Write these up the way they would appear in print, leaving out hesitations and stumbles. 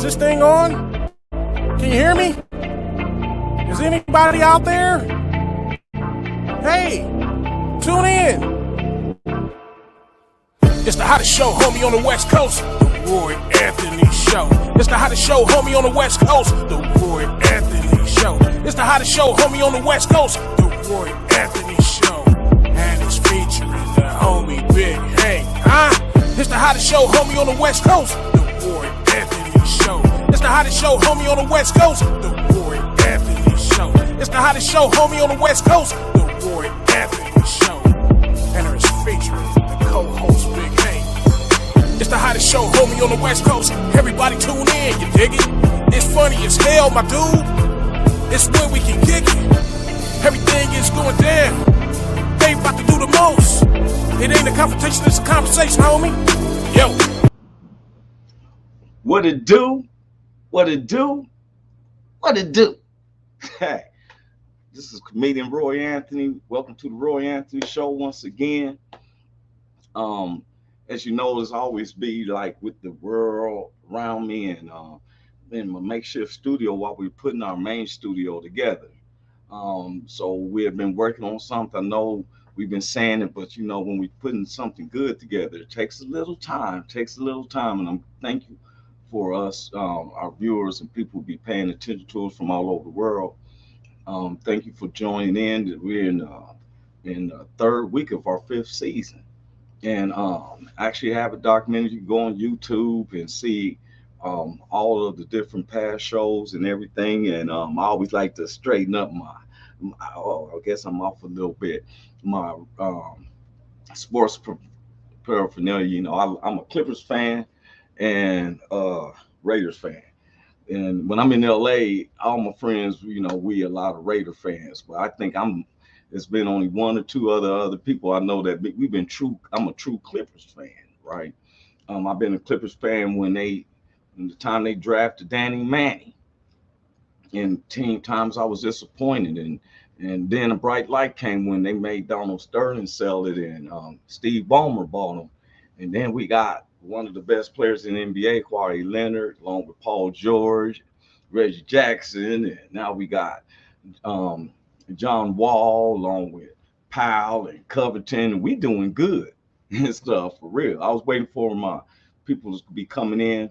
this thing on? Can you hear me? Is anybody out there? Hey, tune in. It's the hottest show, homie, on the West Coast. The Roy Anthony Show. It's the hottest show, homie, on the West Coast. The Roy Anthony Show. It's the hottest show, homie, on the West Coast. The Roy Anthony Show. And it's featuring the homie Big Hank. It's the hottest show, homie, on the West Coast. The Roy Anthony Show. It's the hottest show, homie, on the West Coast. The Roy Anthony Show. It's the hottest show, homie, on the West Coast. The Roy Anthony Show. And it's featuring the co-host Big Hank. It's the hottest show, homie, on the West Coast. Everybody tune in, you dig it? It's funny as hell, my dude. It's where we can kick it. Everything is going down. They about to do the most. It ain't a confrontation, it's a conversation, homie. Yo. What it do? What it do? What it do? Hey, this is comedian Roy Anthony. Welcome to the Roy Anthony Show once again. As you know, it's always be like with the world around me and in my makeshift studio while we're putting our main studio together. So we have been working on something. I know we've been saying it, but you know, when we're putting something good together, it takes a little time. And I'm thank you for us, our viewers and people who be paying attention to us from all over the world. Thank you for joining in. We're in the third week of our fifth season. And actually have a documentary. You can go on YouTube and see all of the different past shows and everything. And I always like to straighten up I guess I'm off a little bit. My sports paraphernalia. You know, I'm a Clippers fan and Raiders fan. And when I'm in LA, all my friends, you know, we a lot of Raider fans. But I think it's been only one or two other people I know that we've been true. I'm a true Clippers fan, right? I've been a Clippers fan in the time they drafted Danny Manning. And team times I was disappointed, and then a bright light came when they made Donald Sterling sell it, and Steve Ballmer bought him, and then we got one of the best players in the NBA, Kawhi Leonard, along with Paul George, Reggie Jackson, and now we got John Wall along with Powell and Covington. We doing good and stuff for real. I was waiting for my people to be coming in.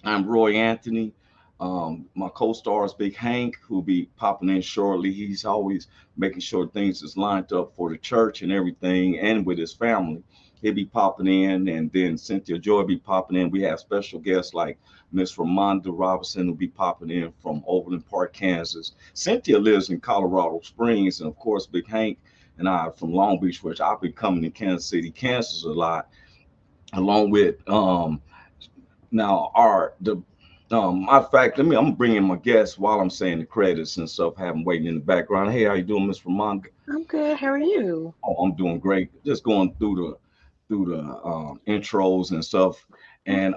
I'm Roy Anthony. My co-stars Big Hank, who'll be popping in shortly. He's always making sure things is lined up for the church and everything, and with his family. He'll be popping in, and then Cynthia Joi be popping in. We have special guests like Miss Ramonda Robinson will be popping in from Overland Park, Kansas. Cynthia lives in Colorado Springs, and of course, Big Hank and I are from Long Beach, which I've been coming to Kansas City, Kansas a lot, along with matter of fact, I'm bringing my guests while I'm saying the credits and stuff. Have them waiting in the background. Hey, how you doing, Miss Ramonda? I'm good. How are you? Oh, I'm doing great. Just going through the intros and stuff. And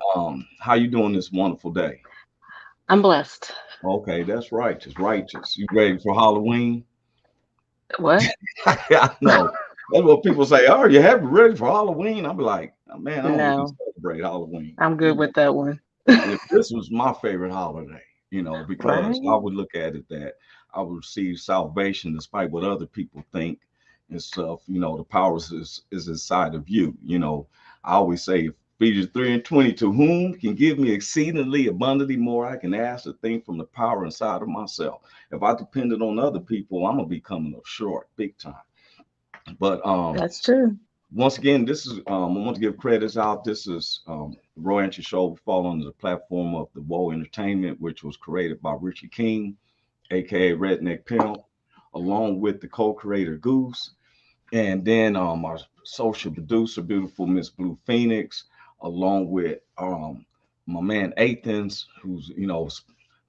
how you doing this wonderful day? I'm blessed. Okay, that's righteous. You ready for Halloween? What? I know. That's what people say. Oh, you ready for Halloween? I'm like, man, I don't even celebrate Halloween. I'm good with that one. This was my favorite holiday, you know, because Right. I would look at it that I would receive salvation despite what other people think and stuff. You know, the power is inside of you. You know, I always say Ephesians 3:20, to whom can give me exceedingly abundantly more I can ask a thing from the power inside of myself. If I depended on other people, I'm gonna be coming up short big time. But That's true. once again, this is I want to give credits out. This is the Roy Anthony Show, fall under the platform of the Woe Entertainment, which was created by Richie King, aka Redneck Pimp, along with the co-creator Goose, and then our social producer, beautiful Miss Blue Phoenix, along with my man Athens, who's, you know,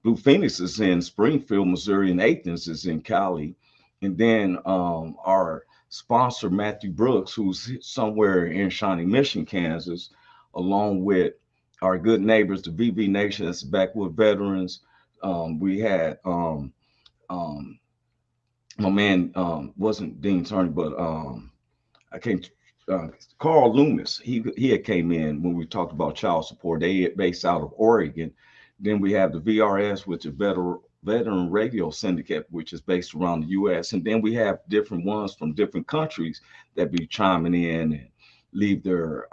Blue Phoenix is in Springfield, Missouri, and Athens is in Cali, and then our sponsor Matthew Brooks, who's somewhere in Shawnee Mission, Kansas, along with our good neighbors, the VB Nation, that's Backwood Veterans. We had my man wasn't Dean Turney, but I can't. Carl Loomis. He had came in when we talked about child support. They based out of Oregon. Then we have the VRS, which is Veteran Radio Syndicate, which is based around the U.S. And then we have different ones from different countries that be chiming in and leave their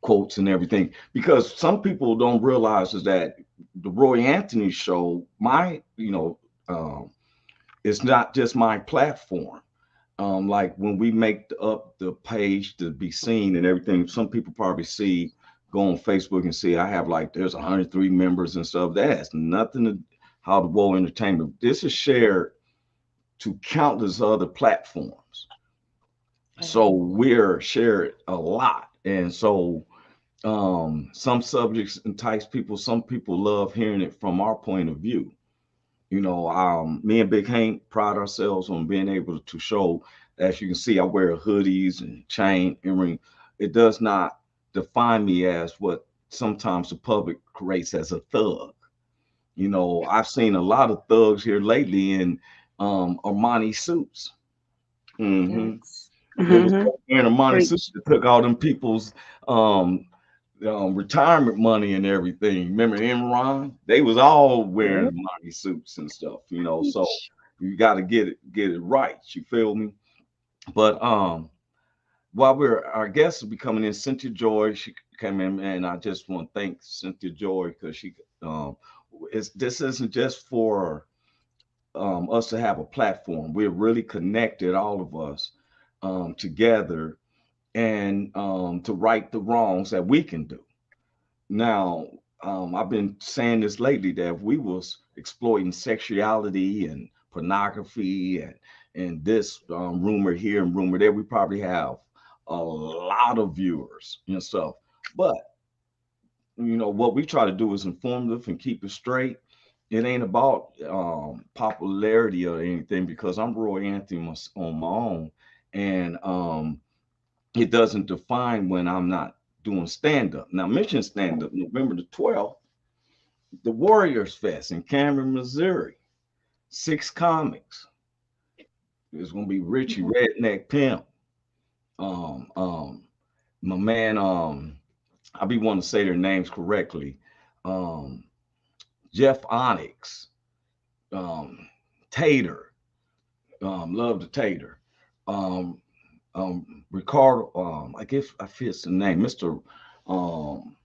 quotes and everything. Because some people don't realize is that the Roy Anthony show, it's not just my platform. Like when we make up the page to be seen and everything, some people probably see, go on Facebook and see I have like there's 103 members and stuff. That has nothing to how the Woe Entertainment. This is shared to countless other platforms. So we're shared a lot. And so some subjects entice people, some people love hearing it from our point of view. Me and Big Hank pride ourselves on being able to show, as you can see, I wear hoodies and chain, earring. It does not define me as what sometimes the public creates as a thug. I've seen a lot of thugs here lately in Armani suits. Hmm. Yes. There was Hmm. wearing Armani suits Preach. that took all them people's um, retirement money and everything. Remember Enron? They was all wearing Yep. Armani suits and stuff. So Preach. you got to get it right. You feel me? But while our guests will be coming in, Cynthia Joy, she came in, and I just want to thank Cynthia Joy because um, this isn't just for us to have a platform. We're really connected, all of us, together, and to right the wrongs that we can do. Now, I've been saying this lately that if we was exploiting sexuality and pornography and this rumor here and rumor there, we probably have a lot of viewers and stuff. But what we try to do is informative and keep it straight. It ain't about popularity or anything because I'm Roy Anthony on my own, and it doesn't define when I'm not doing stand up. Now, mention stand up November the 12th, the Warriors Fest in Cameron, Missouri. 6 comics. There's gonna be Richie Redneck Pimp. Um, um, my man, I be wanting to say their names correctly. Um, Jeff Onyx, um, Tater, love the Tater. Um, Ricardo, I guess I forget the name, Mr. Um,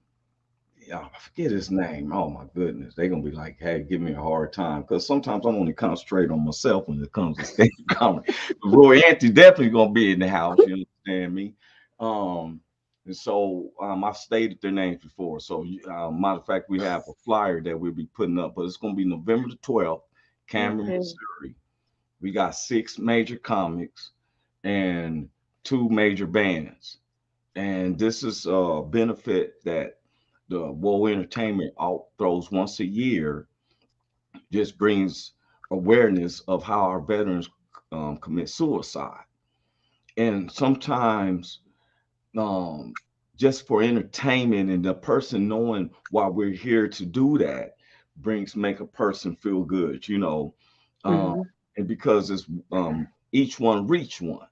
yeah, I forget his name. Oh my goodness, they're gonna be like, "Hey, give me a hard time," because sometimes I'm only concentrate on myself when it comes to stand comedy. Roy Anthony definitely gonna be in the house. You understand me? Um, and so I've stated their names before. So matter of fact, we have a flyer that we'll be putting up, but it's gonna be November the 12th, Cameron, Okay. Missouri. We got 6 major comics and 2 major bands. And this is a benefit that the Woe Entertainment out throws once a year. Just brings awareness of how our veterans commit suicide. And sometimes um, just for entertainment and the person knowing why we're here to do that make a person feel good. Um, Hmm. and because it's each one reach one.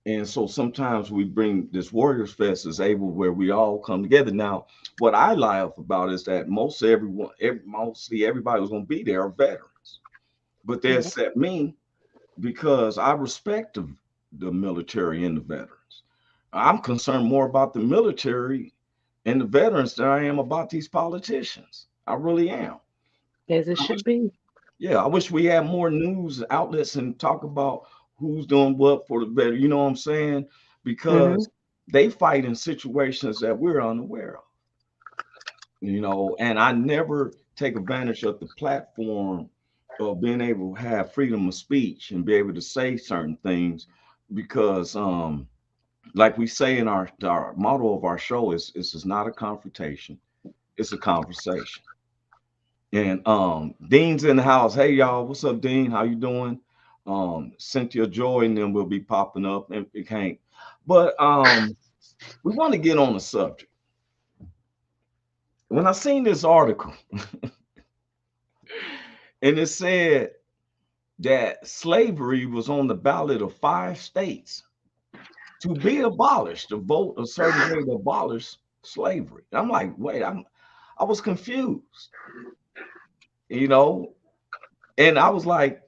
And so sometimes we bring this Warriors Fest is able where we all come together. Now, what I laugh about is that mostly everybody who's going to be there are veterans, but they Yep. accept me because I respect the military and the veterans. I'm concerned more about the military and the veterans than I am about these politicians. I really am. As it should be. Yeah, I wish we had more news outlets and talk about who's doing what for the better. You know what I'm saying? Hmm. Because they fight in situations that we're unaware of. And I never take advantage of the platform of being able to have freedom of speech and be able to say certain things because like we say in our motto of our show is this is not a confrontation, it's a conversation. And Dean's in the house. Hey y'all, what's up, Dean? How you doing? Cynthia Joy and then will be popping up and Big Hank. But we want to get on the subject. When I seen this article and it said that slavery was on the ballot of 5 states to be abolished, to vote a certain way to abolish slavery. And I'm like, wait, I was confused, you know, and I was like,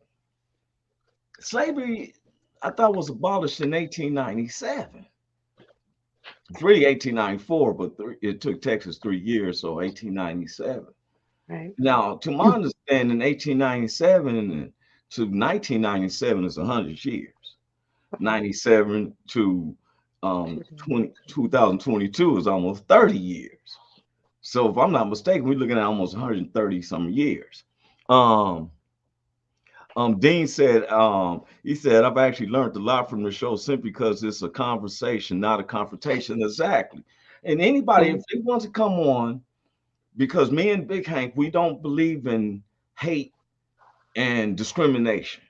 slavery, I thought was abolished in 1897. It's really 1894, but it took Texas 3 years, so 1897. Right. Now, to my understanding, 1897 to 1997 is 100 years. 97 to 2022 is almost 30 years. So if I'm not mistaken, we're looking at almost 130 some years. Um, Dean said, he said, I've actually learned a lot from the show simply because it's a conversation, not a confrontation. Exactly. And anybody, if they want to come on, because me and Big Hank, we don't believe in hate and discrimination.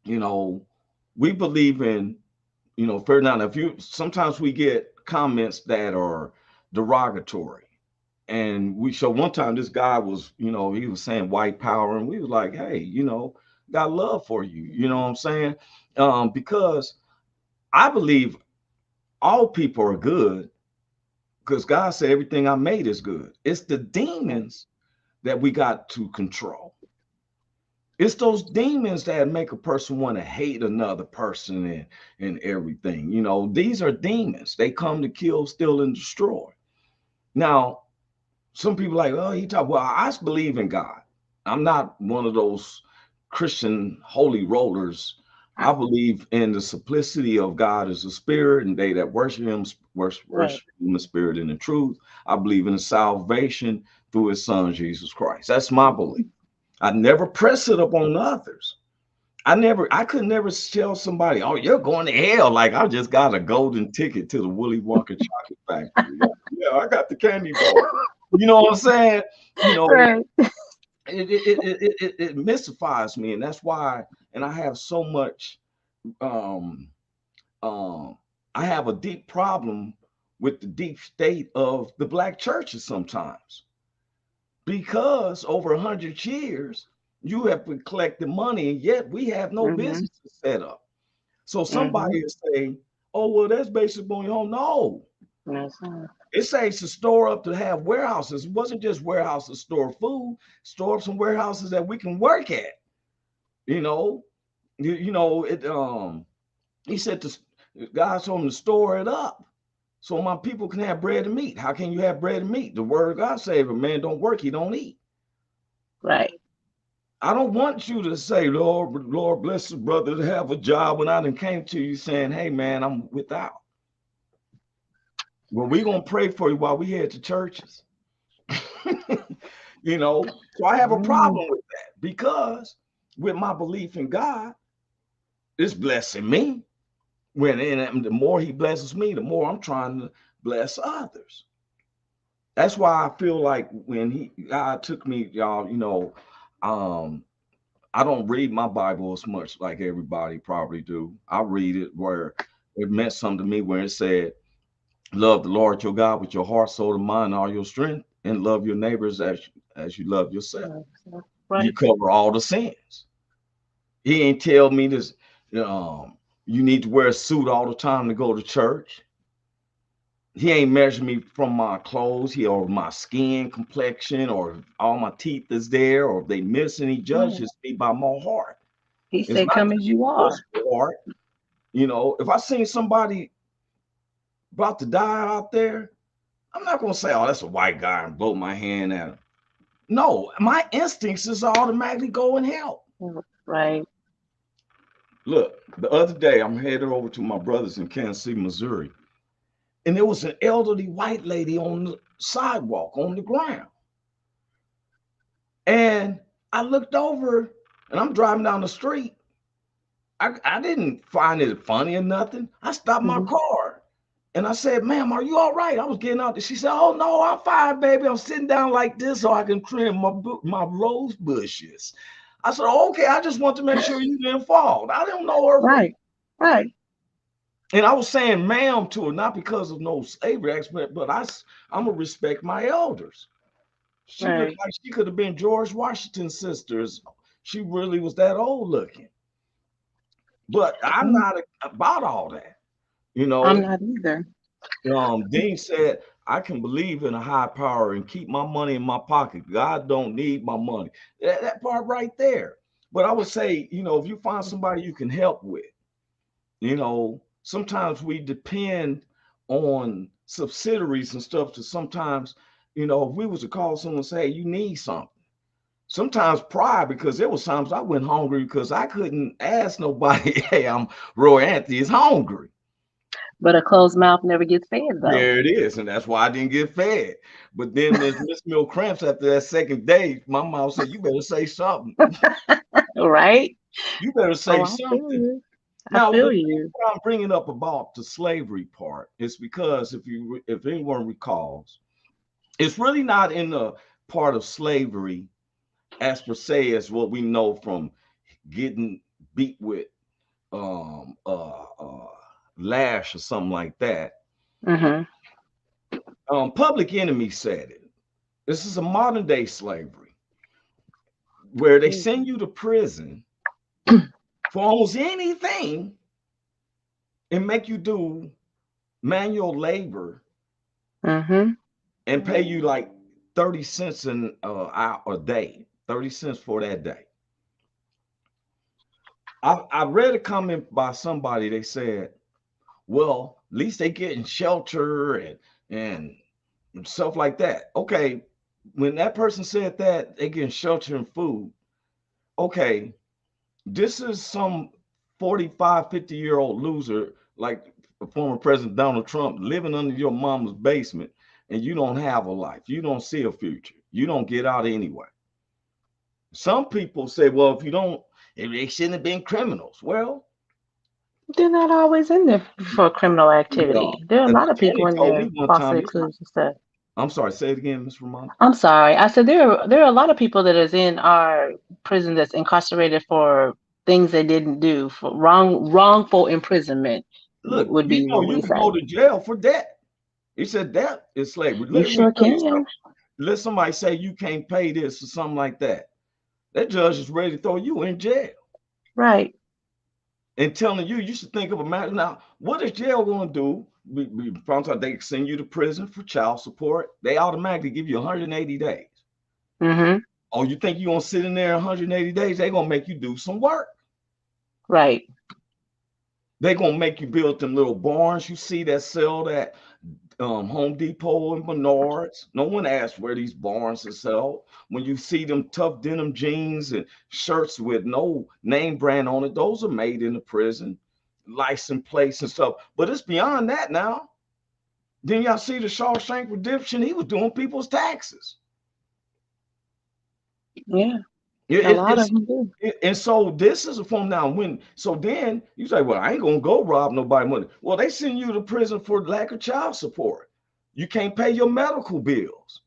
You know, we believe in, fair now. If you sometimes we get comments that are derogatory. And we so one time this guy was, he was saying white power, and we was like, hey, got love for you. You know what I'm saying? Because I believe all people are good because God said everything I made is good. It's the demons that we got to control. It's those demons that make a person want to hate another person and everything. These are demons. They come to kill, steal, and destroy. Now, some people like, oh, well, I believe in God. I'm not one of those Christian holy rollers. I believe in the simplicity of God as a spirit, and they that worship him worship him in the spirit and in truth. I believe in the salvation through his son, Jesus Christ. That's my belief. I never press it upon others. I could never tell somebody, oh, you're going to hell. Like I just got a golden ticket to the Willy Wonka chocolate factory. Yeah, I got the candy bar. You know what I'm saying? Right. It mystifies me, and that's why. And I have so much. Um, I have a deep problem with the deep state of the black churches sometimes, because over 100 years you have been collecting money, and yet we have no business set up. So somebody is saying, "Oh, well, that's based upon your home." No, it says to store up to have warehouses. It wasn't just warehouses to store food, store up some warehouses that we can work at. You know, it. He said to God told him to store it up so my people can have bread and meat. How can you have bread and meat? The word of God says, if a man don't work, he don't eat. Right. I don't want you to say, Lord, bless the brother to have a job when I done came to you saying, hey man, I'm without. Well, we're gonna pray for you while we head to churches. So I have a problem with that because with my belief in God, it's blessing me. And the more he blesses me, the more I'm trying to bless others. That's why I feel like when God took me, y'all, I don't read my Bible as much like everybody probably do. I read it where it meant something to me where it said, love the Lord your God with your heart, soul, and mind, all your strength, and love your neighbors as you love yourself. Right. You cover all the sins. He ain't tell me this, you need to wear a suit all the time to go to church. He ain't measure me from my clothes, or my skin complexion, or all my teeth is there, or if they missing. He judges me by my heart. He It's said, not come as you are. heart. If I seen somebody about to die out there, I'm not gonna say, oh, that's a white guy and blow my hand at him. No, my instincts is automatically go and help. Right. Look, the other day I'm headed over to my brother's in Kansas City, Missouri. And there was an elderly white lady on the sidewalk, on the ground. And I looked over and I'm driving down the street. I didn't find it funny or nothing. I stopped my car and I said, ma'am, are you all right? I was getting out there. She said, oh, no, I'm fine, baby. I'm sitting down like this so I can trim my rose bushes. I said, okay, I just want to make sure you didn't fall. I didn't know her. Right. Right. And I was saying ma'am to her, not because of no slavery expert, but I'm gonna respect my elders. She looked like she could have been George Washington's sisters. She really was that old looking. But I'm not about all that, I'm not either. Dean said, I can believe in a high power and keep my money in my pocket. God don't need my money. That part right there. But I would say, if you find somebody you can help with, sometimes we depend on subsidiaries and stuff to sometimes, if we was to call someone and say, hey, you need something. Sometimes pride, because there was times I went hungry because I couldn't ask nobody, hey, I'm Roy Anthony is hungry. But a closed mouth never gets fed, though. There it is. And that's why I didn't get fed. But then there's Miss Meal cramps after that second day. My mom said, you better say something. Right? You better say Oh, I feel something. you. I Now, feel the you. what I'm bringing up about the slavery part is because if anyone recalls, it's really not in the part of slavery as per se as what we know from getting beat with um uh, uh lash or something like that. Mm-hmm. Public Enemy said it. This is a modern day slavery where they send you to prison for almost anything and make you do manual labor Mm-hmm. and pay you like 30 cents an hour a day, 30 cents for that day. I read a comment by somebody. They said, well, at least they getting shelter and stuff like that. Okay, when that person said that they getting shelter and food, okay, this is some 45, 50-year-old loser like former President Donald Trump living under your mama's basement, and you don't have a life. You don't see a future. You don't get out anyway. Some people say, well, if they shouldn't have been criminals. Well, They're not always in there for criminal no. activity. There are a An lot of people attorney in told there me one falsely time, it's not, accused and stuff. I'm sorry, say it again, Miss Ramon. I'm sorry. I said there are a lot of people that is in our prison that's incarcerated for things they didn't do, for wrongful imprisonment Look, would be what you we could say. go to jail for debt. He said debt is slavery. You Let me sure tell you can. something. Let somebody say you can't pay this or something like that. That judge is ready to throw you in jail Right. and telling you should think of a matter. Now, what is jail going to do? From time they send you to prison for child support. They automatically give you 180 days. Mm-hmm. Oh, you think you're going to sit in there 180 days? They're going to make you do some work. Right. They're going to make you build them little barns you see that sell that Home Depot and Menards. No one asked where these barns are sell. When you see them tough denim jeans and shirts with no name brand on it, those are made in the prison, license plates and stuff. But it's beyond that now. Then y'all see the Shawshank Redemption. He was doing people's taxes. Yeah. It, A it, lot of it's them do. and so this is a form now. So then you say, well, I ain't gonna go rob nobody money. Well, they send you to prison for lack of child support. You can't pay your medical bills.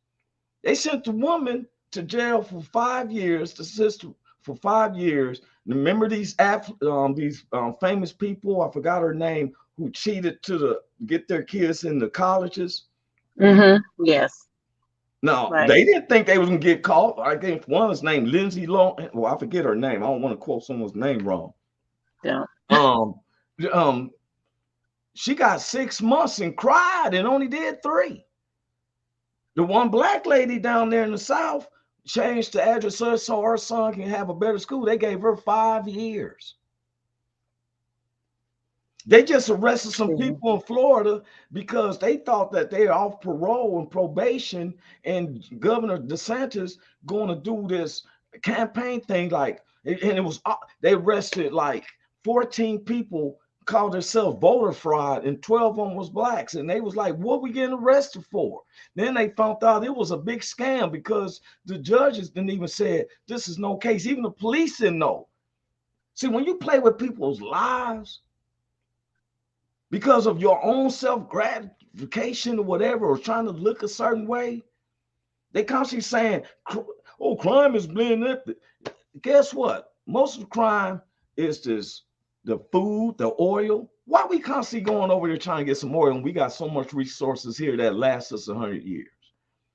They sent the woman to jail for 5 years, the sister for 5 years. Remember these famous people? I forgot her name, who cheated to get their kids into colleges. Mm-hmm. Yes. Now Right. they didn't think they was gonna get caught. I think one was named Lindsay Long. Well, I forget her name. I don't want to quote someone's name wrong. Yeah. Um, um, she got 6 months and cried and only did 3. The one black lady down there in the South changed the address so her son can have a better school. They gave her 5 years. They just arrested some Yeah. people in Florida because they thought that they're off parole and probation, and Governor DeSantis going to do this campaign thing and it was they arrested like 14 people called themselves voter fraud, and 12 of them was blacks, and they was like, what we getting arrested for? Then they found out it was a big scam because the judges didn't even say this is no case. Even the police didn't know. See, when you play with people's lives because of your own self gratification or whatever, or trying to look a certain way, they constantly saying, oh, crime is being lifted. Guess what? Most of the crime is the food, the oil. Why we constantly going over there trying to get some oil and we got so much resources here that lasts us 100 years?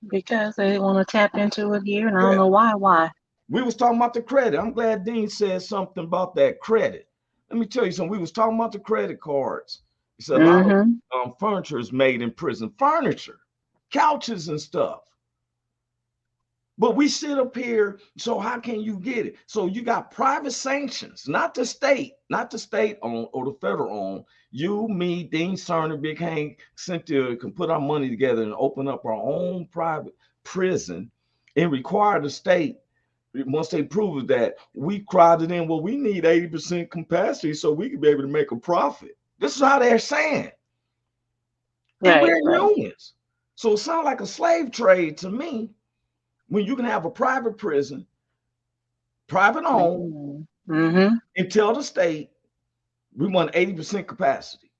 Because they want to tap into it here, and I don't Yeah. know why. Why? We was talking about the credit. I'm glad Dean said something about that credit. Let me tell you something. We was talking about the credit cards. It's a lot of Mm-hmm. furniture is made in prison. Furniture. couches and stuff. But we sit up here, so how can you get it? So you got private sanctions, not the state owned or the federal owned. You, me, Dean Cerner, Big Hank, Cynthia can put our money together and open up our own private prison and require the state, once they prove that, we crowded in, well, we need 80% capacity so we can be able to make a profit. This is how they're saying. And we're unions. So it sounds like a slave trade to me. When you can have a private prison, private owned, and tell the state we want 80% capacity.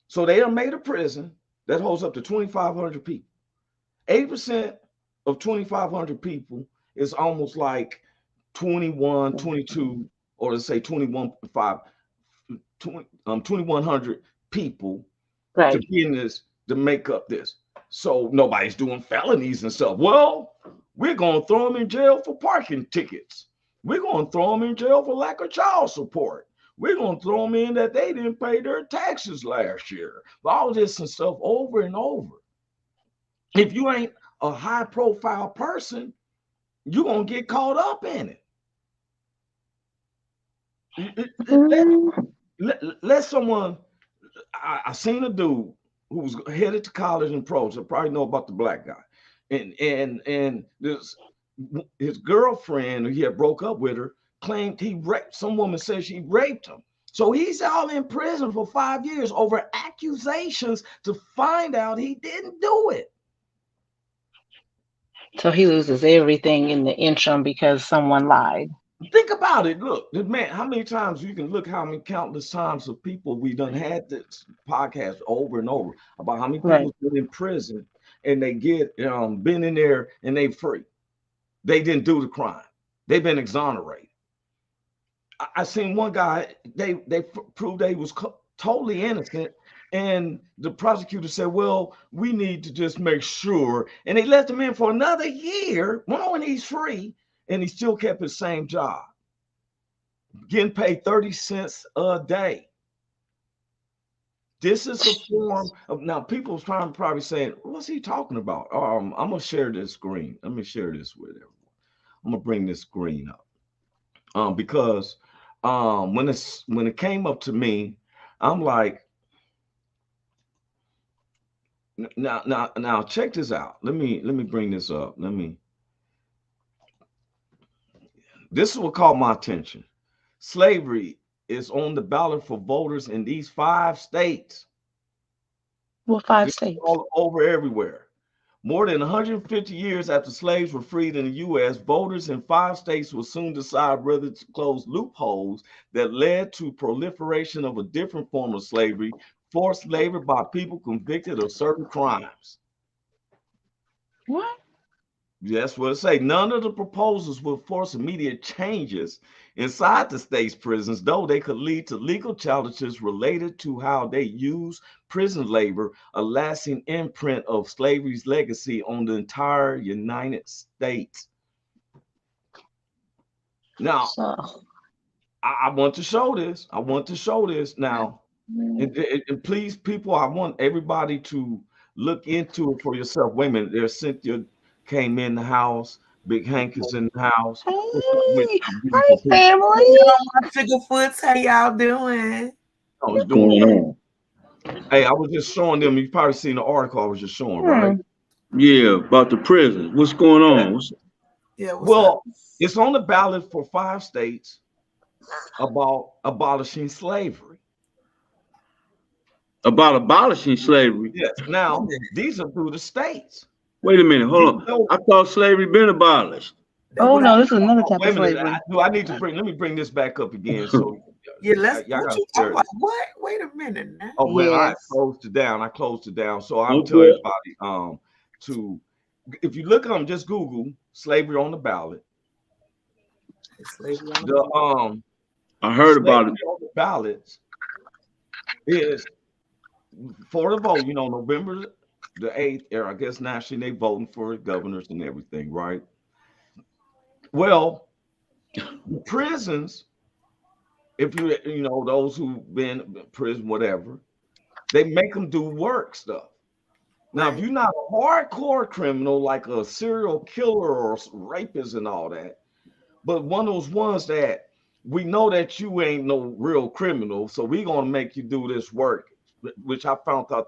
So they have made a prison that holds up to 2,500 people. 80% of 2,500 people is almost like 21, 22, or let's say 2,100 people to be in this, to make up this. So nobody's doing felonies and stuff. Well, we're going to throw them in jail for parking tickets. We're going to throw them in jail for lack of child support. We're going to throw them in that they didn't pay their taxes last year. All this and stuff over and over. If you ain't a high profile person, you're going to get caught up in it. Let someone, I seen a dude who was headed to college in pros. I probably know about the black guy. And this, his girlfriend who he had broke up with her claimed he raped. Some woman said she raped him. So he's all in prison for 5 years over accusations to find out he didn't do it. So he loses everything in the interim because someone lied. Think about it. Look, man, how many times you can look how many countless times of people we done had this podcast over and over about how many people been in prison and they get been in there and they free. They didn't do the crime. They've been exonerated. I seen one guy, they proved that he was totally innocent. And the prosecutor said, well, we need to just make sure. And they let him in for another year, when he's free, and he still kept his same job, getting paid 30 cents a day. This is a form of, now people are probably saying, what's he talking about? I'm going to share this screen. Let me share this with everyone. I'm going to bring this screen up because when it came up to me, I'm like, now check this out. Let me bring this up. This is what caught my attention. Slavery is on the ballot for voters in these 5 states. What 5 states? All over everywhere. More than 150 years after slaves were freed in the U.S., voters in 5 states will soon decide whether to close loopholes that led to proliferation of a different form of slavery, forced labor by people convicted of certain crimes. What? That's what it say. None of the proposals will force immediate changes inside the state's prisons, though they could lead to legal challenges related to how they use prison labor, a lasting imprint of slavery's legacy on the entire United States. Now, I want to show this. Now. And please, people, I want everybody to look into it for yourself. Wait a minute, there's Cynthia came in the house. Big Hank is in the house. Hey, hi, family. Sugarfoots, how y'all doing? I was doing. Hey, I was just showing them. You've probably seen the article I was just showing, right? Yeah, about the prison. What's going on? Well, it's on the ballot for 5 states about abolishing slavery. About abolishing slavery? Yes. Now, these are through the states. Wait a minute. Hold on. I thought slavery been abolished. Oh, no, this is another type of slavery. I need to let me bring this back up again. So, I'm like, what? Wait a minute now. Oh, well, I closed it down. So I'll tell everybody if you look on just Google slavery on the ballot. I heard about it. On the ballots is for the vote, November the 8th, or I guess nationally they voting for governors and everything, right? Well, prisons, if those who've been in prison, whatever, they make them do work stuff. Now, if you're not a hardcore criminal like a serial killer or rapist and all that, but one of those ones that we know that you ain't no real criminal, so we're gonna make you do this work, which I found out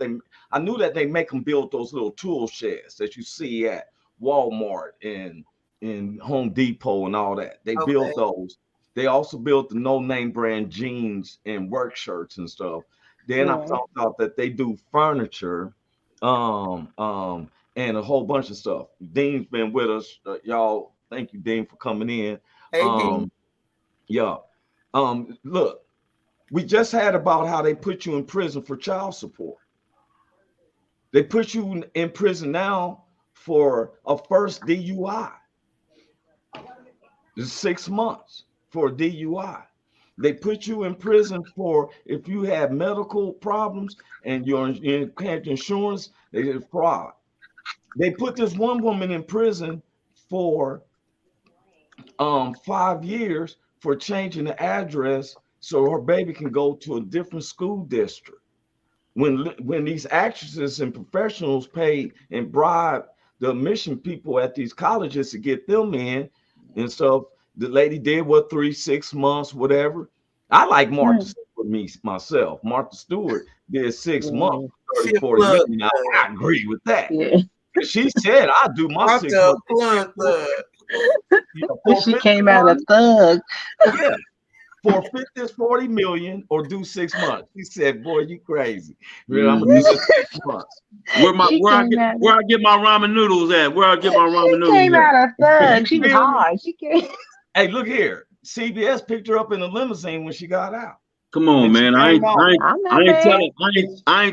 I knew that they make them build those little tool sheds that you see at Walmart and in Home Depot and all that. They built those. They also built the no-name brand jeans and work shirts and stuff. Then I found out that they do furniture, and a whole bunch of stuff. Dean's been with us, y'all. Thank you, Dean, for coming in. Hey, Dean. Yeah. Look, we just had about how they put you in prison for child support. They put you in prison now for a first DUI. It's 6 months for a DUI. They put you in prison for if you have medical problems and your insurance, they did fraud. They put this one woman in prison for 5 years for changing the address so her baby can go to a different school district. When these actresses and professionals pay and bribe the admission people at these colleges to get them in and stuff, the lady did 3-6 months, whatever. I like Martha Stewart myself. Martha Stewart did 6 months, 30, 40 million. Now, I agree with that. Yeah. She said, I do my 6 months. She came out a thug. Yeah. Forfeit this 40 million or do 6 months. She said, boy, you crazy. I'm gonna do this 6 months. Where I get my ramen noodles at? Where I get my ramen noodles at? She came out a thug. She was hard. She came. Hey, look here. CBS picked her up in the limousine when she got out. Come on, man. I ain't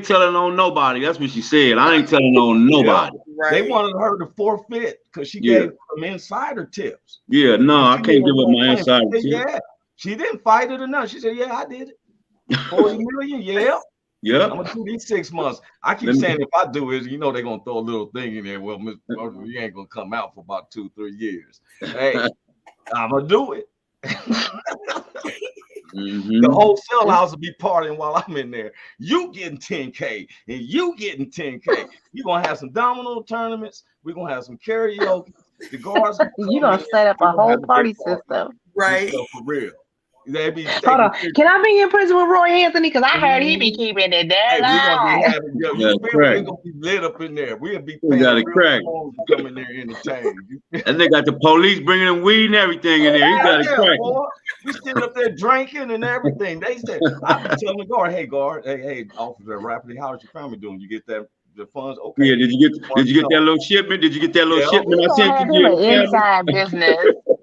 telling on nobody. That's what she said. I ain't telling on nobody. Yeah, right. They wanted her to forfeit because she gave them insider tips. Yeah, no, I can't give up my insider tips. Yeah, she didn't fight it or nothing. She said, yeah, I did it. 40 million, yeah. Yeah. I'm gonna do these 6 months. I keep saying if I do it, you know they're gonna throw a little thing in there. Well, Mr. you ain't gonna come out for about 2-3 years. Hey, I'm gonna do it. The whole cell house will be partying while I'm in there. You getting 10K and you getting 10K. You're gonna have some domino tournaments. We're gonna have some karaoke. The guards you're gonna set up a whole party system. Right. For real. They be hold on. Can I be in prison with Roy Anthony? Because I heard he be keeping it there. We're gonna be lit up in there. We'll be paying to come in there and entertain. And they got the police bringing in weed and everything in there. He got it crack. We sitting up there drinking and everything. They said, I be telling the guard, hey, officer, rapidly, how's your family doing? You get the funds? Okay. Yeah, did you get that little shipment? Did you get that little shipment I sent you? Inside business.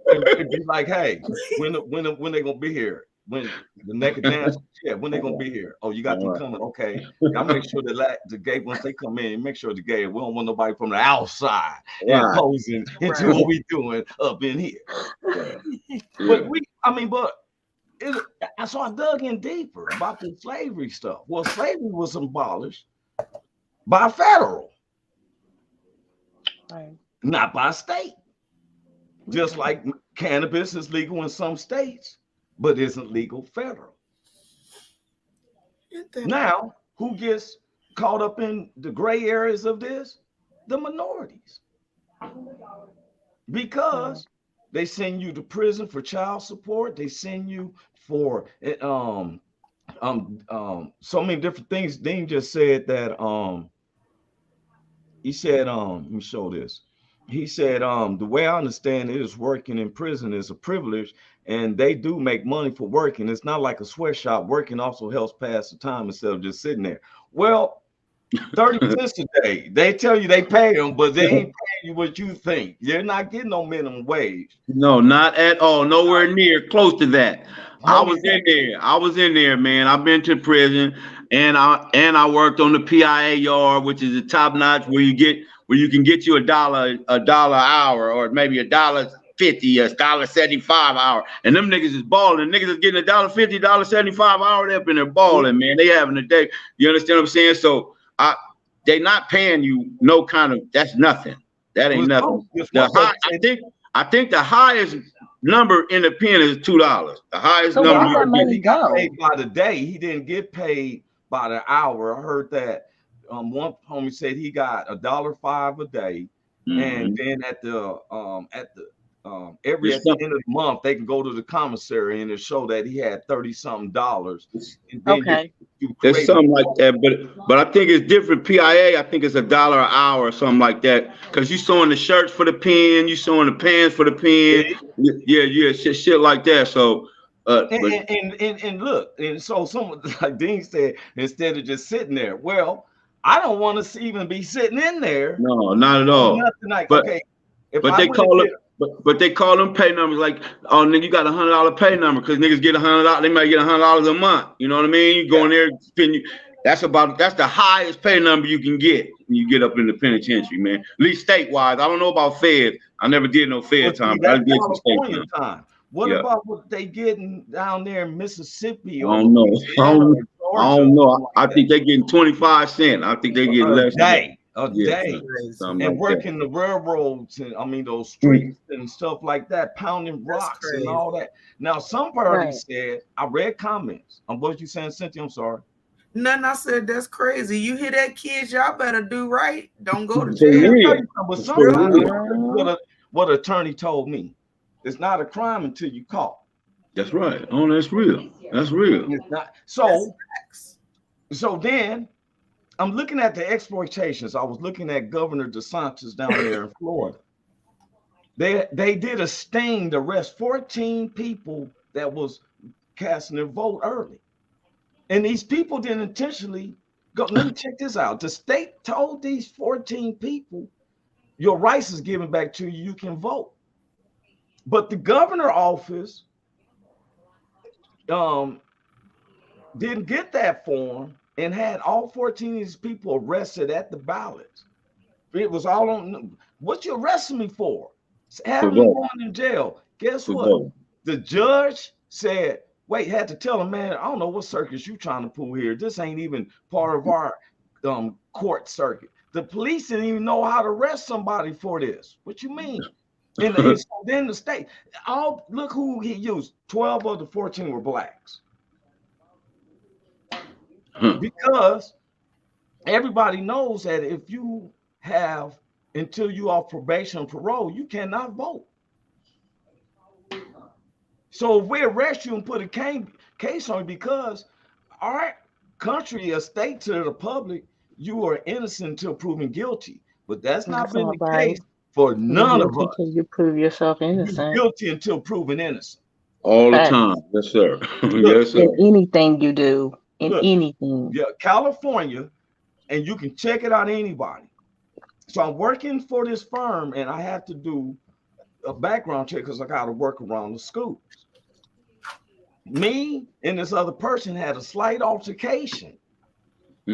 It'd be like, hey, when they gonna be here? When the naked dance? Yeah, when they gonna be here? Oh, you got them coming? Okay, I'll make sure that the gate once they come in, make sure the gate. We don't want nobody from the outside imposing into what we doing up in here. But so I dug in deeper about the slavery stuff. Well, slavery was abolished by federal, not by state. Just like cannabis is legal in some states, but isn't legal federal. Now, who gets caught up in the gray areas of this? The minorities. Because they send you to prison for child support. They send you for so many different things. Dean just said that he said, let me show this. He said, the way I understand it is working in prison is a privilege and they do make money for working. It's not like a sweatshop. Working also helps pass the time instead of just sitting there. Well, 30 cents a day. They tell you they pay them, but they ain't paying you what you think. You're not getting no minimum wage. No, not at all. Nowhere near close to that. I was in there, man. I've been to prison and I worked on the PIA yard, which is a top notch where you can get you $1 an hour or maybe $1.50, $1.75 an hour. And them niggas is balling. Niggas is getting $1.50, $1.75 an hour. They're up in there balling, man. They having a day. You understand what I'm saying? So they not paying you no kind of, that's nothing. That ain't nothing. I think the highest number in the pen is $2. The highest number. Where that money go? Paid by the day. He didn't get paid by the hour. I heard that one homie said he got $1.05 a day, and then at the at the end of the month they can go to the commissary and it show that he had $30-something, and then Okay. you It's something like that, but I think it's different. PIA, I think it's $1 an hour or something like that. Cause you sewing the shirts for the pen, you sewing the pants for the pen, yeah, shit like that. So, and look, and so someone like Dean said, instead of just sitting there, well, I don't want to even be sitting in there. No, not at all. Nothing like, but, okay, but they call it. But they call them pay numbers like, oh, nigga, you got $100 pay number because niggas get $100. They might get $100 a month. You know what I mean? You go in there, spend. That's the highest pay number you can get when you get up in the penitentiary, man. At least statewide. I don't know about Fed. I never did no Fed time. But I did some state time. What about what they getting down there in Mississippi? I don't know. I don't know. I think they getting 25 cents. I think they get less. A day, and like working the railroads and those streets and stuff like that, pounding rocks and all that. Now, some parties said, I read comments. What you saying, Cynthia? I'm sorry. Nothing. I said that's crazy. You hear that, kids? Y'all better do right. Don't go to jail. But sometimes what attorney told me, it's not a crime until you caught. That's right. Oh, that's real. That's real. It's not. So then. I'm looking at the exploitations. I was looking at Governor DeSantis down there in Florida. They did a sting to arrest 14 people that was casting their vote early. And these people didn't intentionally go. Let me check this out. The state told these 14 people, your rights is given back to you, you can vote. But the governor office didn't get that form and had all 14 of these people arrested at the ballots. It was all on. What you arresting me for? Having me going in jail. Guess what? The judge said, wait, had to tell him, man, I don't know what circus you trying to pull here. This ain't even part of our court circuit. The police didn't even know how to arrest somebody for this. What you mean? And so then the state, look who he used. 12 of the 14 were blacks. Because everybody knows that if you have until you off probation or parole, you cannot vote. So if we arrest you and put a case on you because our country, a state to the public, you are innocent until proven guilty. But that's not been the case for none of us. Until you prove yourself innocent. You're guilty until proven innocent. All the time. Yes, sir. Yes, sir. In anything you do. Anything. Yeah, California, and you can check it out, anybody. So I'm working for this firm, and I have to do a background check because I got to work around the schools. Me and this other person had a slight altercation.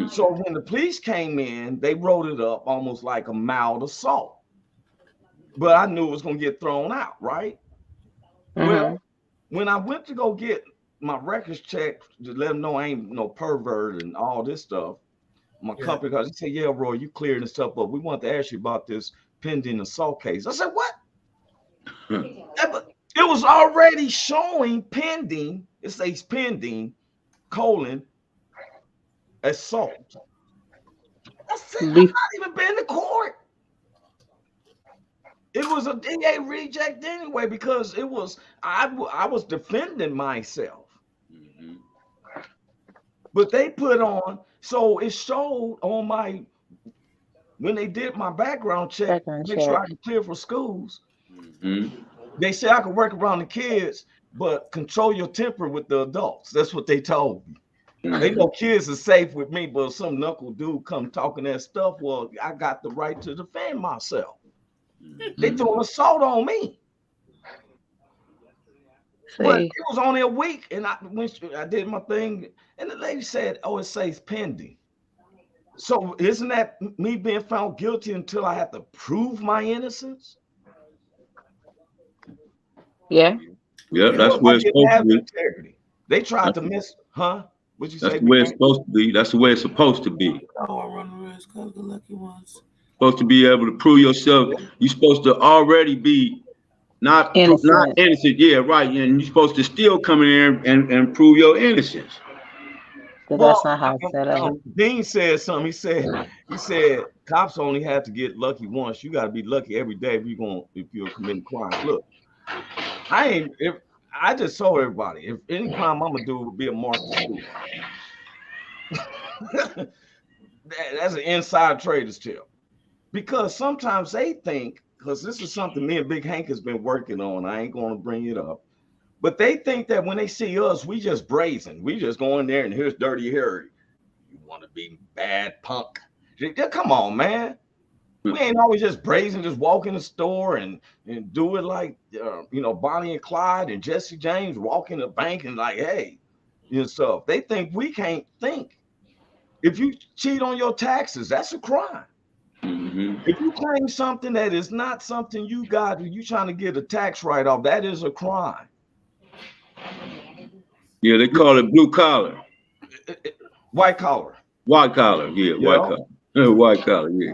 So when the police came in, they wrote it up almost like a mild assault. But I knew it was going to get thrown out, right? Well, when I went to go get my records checked to let them know I ain't no pervert and all this stuff. My company, because he said, yeah, Roy, you cleared and stuff, but we want to ask you about this pending assault case. I said, what? It was already showing pending. It says pending, assault. I said, I'm not even been to court. It was a DA reject anyway because it was I was defending myself. But they put on, so it showed on when they did my background check, make sure I could clear for schools. They said I could work around the kids, but control your temper with the adults. That's what they told me. They know kids are safe with me, but some knuckle dude come talking that stuff. Well, I got the right to defend myself. They threw assault on me. But it was only a week, and I did my thing, and the lady said, "Oh, it says pending." So isn't that me being found guilty until I have to prove my innocence? Yeah. Yeah, that's where it's supposed to be. Integrity. They tried to miss, huh? What'd you say? That's the way it's supposed to be. That's the way it's supposed to be. Oh, I run the risk of the lucky ones. Supposed to be able to prove yourself. You're supposed to already be not innocent. Yeah, right. And you're supposed to still come in there and prove your innocence. But Well, that's not how it's set up. Dean said something. He said cops only have to get lucky once. You got to be lucky every day if you're committing crimes. Look, I just told everybody, if any crime I'm gonna do would be a Martha Stewart. That's an inside trader's tip. Because sometimes they think, because this is something me and Big Hank has been working on. I ain't gonna bring it up. But they think that when they see us, we just brazen. We just go in there and here's Dirty Harry. You want to be bad punk? Come on, man. We ain't always just brazen, just walk in the store and do it like, Bonnie and Clyde and Jesse James walk in the bank and like, hey, stuff. They think we can't think. If you cheat on your taxes, that's a crime. Mm-hmm. If you claim something that is not something you got, you trying to get a tax write-off, that is a crime. Yeah, they call it blue collar. White collar. White collar, yeah, white collar. White collar, yeah.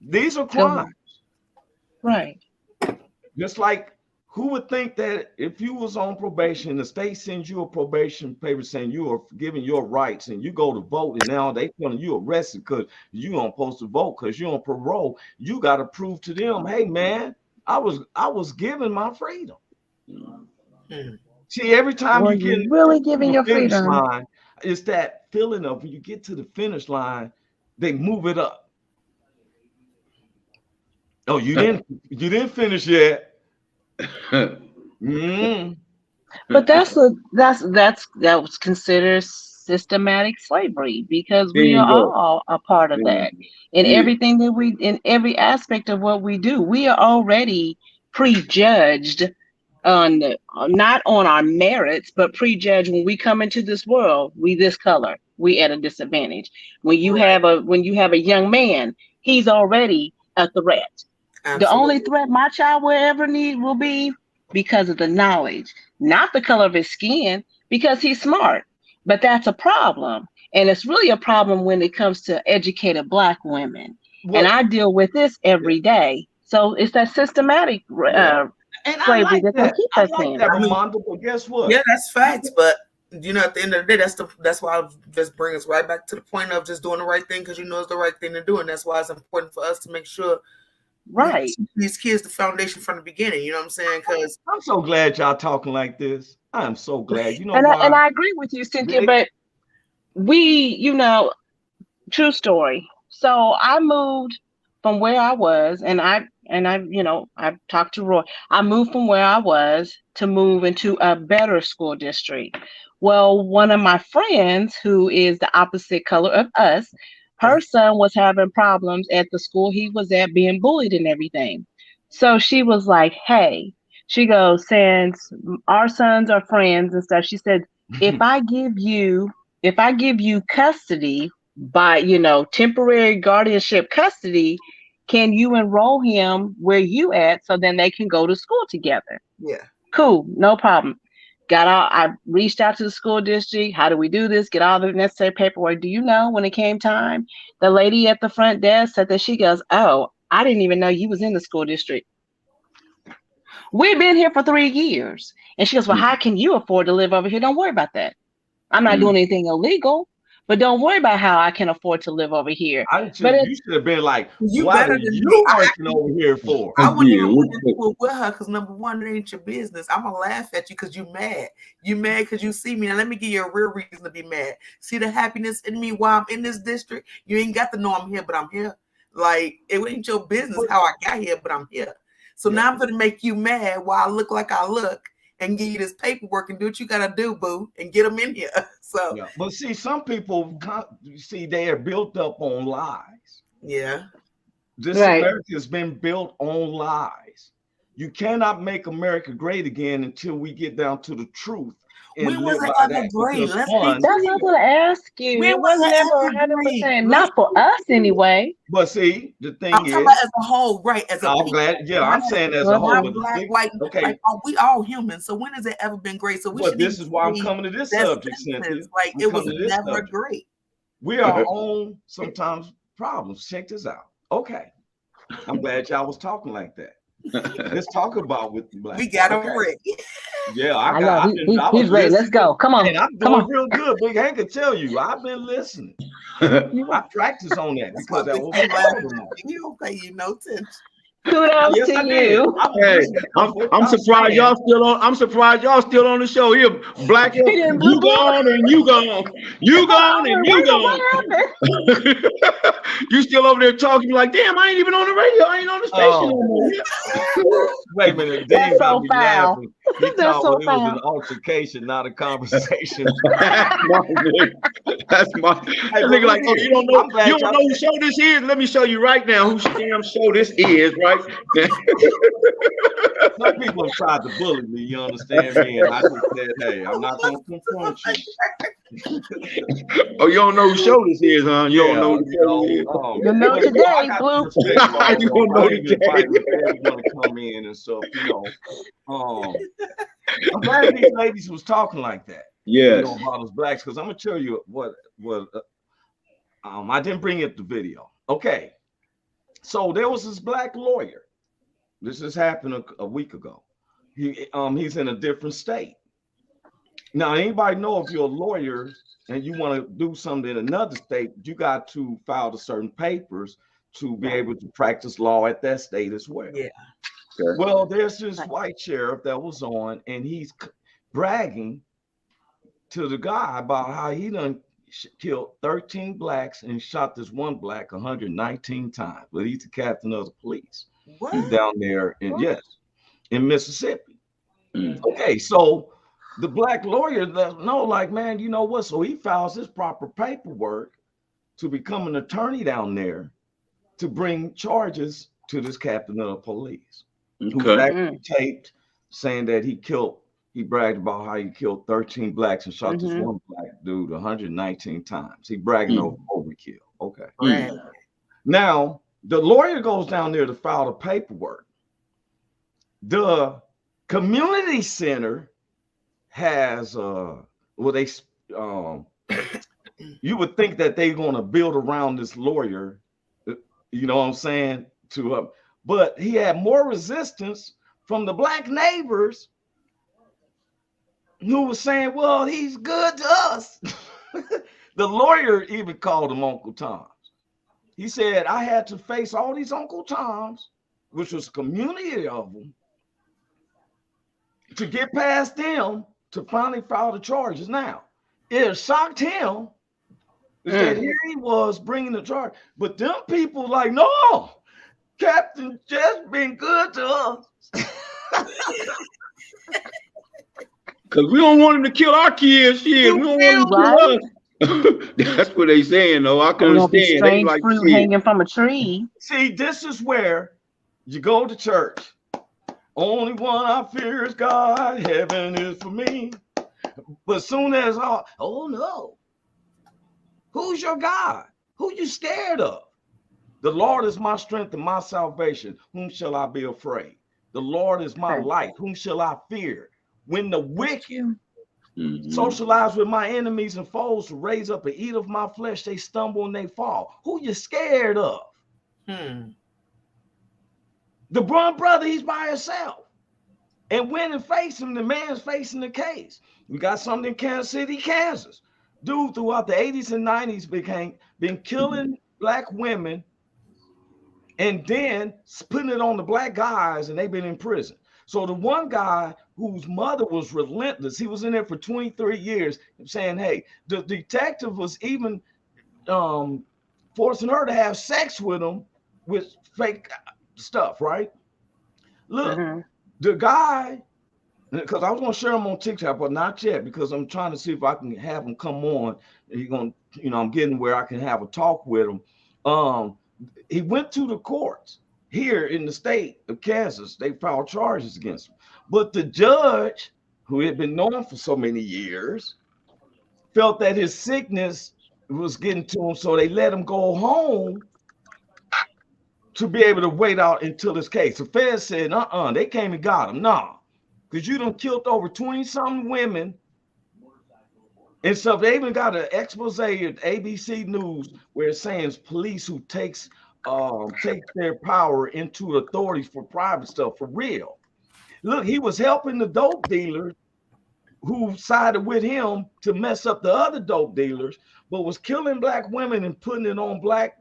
These are crimes. Right. Just like who would think that if you was on probation, the state sends you a probation paper saying you are given your rights and you go to vote and now they telling you arrested because you aren't supposed to vote because you're on parole. You got to prove to them, hey man, I was given my freedom. See, every time you get really giving your freedom line, it's that feeling of when you get to the finish line, they move it up. Oh, you didn't finish yet. But that was considered systematic slavery because we are all a part of that. In everything that in every aspect of what we do, we are already prejudged on not on our merits, but prejudged when we come into this world. We this color, we at a disadvantage. When you have a young man, he's already a threat. Absolutely. The only threat my child will ever need will be because of the knowledge, not the color of his skin, because he's smart. But that's a problem. And it's really a problem when it comes to educated Black women. Well, and I deal with this every day. So it's that systematic slavery that keep us in. But guess what? Yeah, that's facts. But at the end of the day, that's why I just bring us right back to the point of just doing the right thing because it's the right thing to do. And that's why it's important for us to make sure these kids the foundation from the beginning. You know what I'm saying? Because I'm so glad y'all talking like this. I'm so glad. And I agree with you, Cynthia. But true story. So I moved from where I was, and I talked to Roy. I moved from where I was to move into a better school district. Well, one of my friends, who is the opposite color of us, her son was having problems at the school he was at, being bullied and everything. So she was like, hey, she goes, since our sons are friends and stuff, she said, if I give you custody by, temporary guardianship custody, can you enroll him where you at so then they can go to school together? Yeah. Cool. No problem. I reached out to the school district. How do we do this? Get all the necessary paperwork. Do you know when it came time, the lady at the front desk said that she goes, oh, I didn't even know you was in the school district. We've been here for 3 years. And she goes, well, how can you afford to live over here? Don't worry about that. I'm not doing anything illegal. But don't worry about how I can afford to live over here. You should have been like, what are you working over here for? I wouldn't even want to do it with her because number one, it ain't your business. I'm going to laugh at you because you're mad. You're mad because you see me. Now, let me give you a real reason to be mad. See the happiness in me while I'm in this district? You ain't got to know I'm here, but I'm here. Like, it ain't your business how I got here, but I'm here. So now I'm going to make you mad while I look like I look and give you this paperwork and do what you got to do, boo, and get them in here. So, But see, some people, they are built up on lies. Yeah. This America has been built on lies. You cannot make America great again until we get down to the truth. When was it ever great? That's what I'm going to ask you. It was never 100%. Not for us, anyway. But see, the thing I'm talking about as a whole, right? As a I'm glad. Yeah, I'm saying as a whole. Black, white, like, we all human. So when has it ever been great? So this is why I'm coming to this subject, Cynthia. Like it was never great. We are on sometimes problems. Check this out. Okay, I'm glad y'all was talking like that. Let's talk about with the black. We got him ready. Yeah, I know he's ready. Let's go. Come on. And I'm doing real good. Big Hank can tell you. I've been listening. I practice on that because that was he don't pay you no attention. Kudos yes, to I you. Hey, I'm surprised y'all still on. I'm surprised y'all still on the show here. Black, you gone and you gone. You gone and you gone. You still over there talking like, damn, I ain't even on the radio. I ain't on the station no more. Wait a minute. That's so foul. He thought it was an altercation, not a conversation. That's my nigga like, oh, you don't know whose show this is? Let me show you right now whose damn show this is, right? Some people have tried to bully me, you understand me? And I just said, hey, I'm not gonna confront you. Oh, you don't know who show this is, huh? You don't know who show this is. You know today, Blue. You don't know today. Want to come in and stuff, you know. I'm glad these ladies was talking like that. Yeah, you know, about us blacks, because I'm gonna tell you what I didn't bring up the video. Okay, so there was this black lawyer. This just happened a week ago. He's in a different state. Now, anybody know if you're a lawyer and you want to do something in another state, you got to file the certain papers to be able to practice law at that state as well. Yeah. Okay. Well, there's this white sheriff that was on, and he's bragging to the guy about how he done killed 13 blacks and shot this one black 119 times. But he's the captain of the police. What? He's down there in Mississippi. Okay, so the black lawyer doesn't know, like, man, you know what? So he files his proper paperwork to become an attorney down there to bring charges to this captain of the police. Who's actually taped saying that he bragged about how he killed 13 blacks and shot this one black dude 119 times. He bragging over overkill. Okay. Now, the lawyer goes down there to file the paperwork. The community center has you would think that they're going to build around this lawyer, you know what I'm saying, but he had more resistance from the black neighbors who was saying, well, he's good to us. The lawyer even called him Uncle Toms. He said, I had to face all these Uncle Toms, which was a community of them, to get past them to finally file the charges. Now, it shocked him that here he was bringing the charge. But them people like, no, Captain just been good to us. Because we don't want him to kill our kids. Shit, we don't want him to kill us. That's what they saying, though. I can understand. Strange like fruit hanging from a tree. See, this is where you go to church. Only one I fear is God. Heaven is for me. But soon as oh no, who's your God? Who you scared of? The Lord is my strength and my salvation. Whom shall I be afraid? The Lord is my light. Whom shall I fear? When the wicked socialize with my enemies and foes to raise up and eat of my flesh, they stumble and they fall. Who you scared of? The brother, he's by himself. And when and face him, the man's facing the case. We got something in Kansas City, Kansas. Dude, throughout the 80s and 90s, been killing black women and then putting it on the black guys, and they've been in prison. So the one guy whose mother was relentless, he was in there for 23 years, saying, hey, the detective was even forcing her to have sex with him with fake stuff, right? Look, the guy, because I was going to share him on TikTok, but not yet, because I'm trying to see if I can have him come on. He's going to, I'm getting where I can have a talk with him. He went to the courts here in the state of Kansas. They filed charges against him. But the judge, who had been known for so many years, felt that his sickness was getting to him, so they let him go home to be able to wait out until his case. The Fed said, they came and got him. No, because you done killed over 20-something women and stuff. They even got an expose at ABC News where it's saying it's police who takes take their power into authorities for private stuff for real. Look, he was helping the dope dealers who sided with him to mess up the other dope dealers, but was killing black women and putting it on black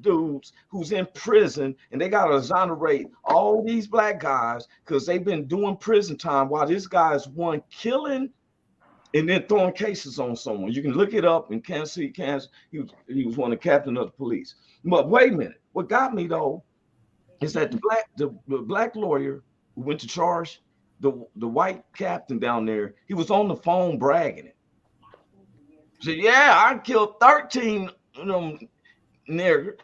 dudes who's in prison, and they got to exonerate all these black guys because they've been doing prison time while this guy's one killing and then throwing cases on someone. You can look it up in Kansas City, Kansas. He was one of the captain of the police. But wait a minute. What got me though is that the black lawyer who went to charge the white captain down there, he was on the phone bragging it. He said, yeah, I killed 13 of them niggers.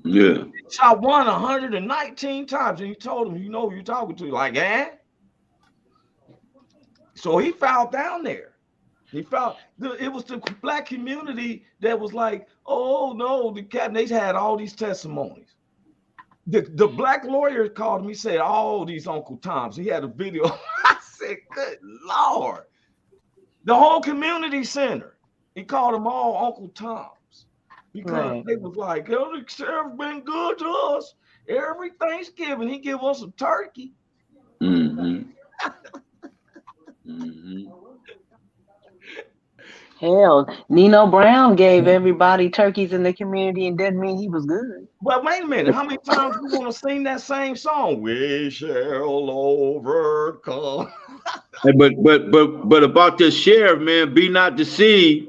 Yeah. Shot one 119 times. And he told him, you know who you're talking to. Like, eh? So he filed down there. It was the black community that was like, oh no, the captain, they had all these testimonies. The black lawyer called me, said, all these Uncle Toms. He had a video. I said, good Lord. The whole community center. He called them all Uncle Toms. Because they was like, oh, the sheriff been good to us. Every Thanksgiving, he give us a turkey. Mm-hmm. Mm-hmm. Hell, Nino Brown gave everybody turkeys in the community and didn't mean he was good. But wait a minute, how many times we want to sing that same song? We shall overcome. But about this sheriff, man, be not deceived.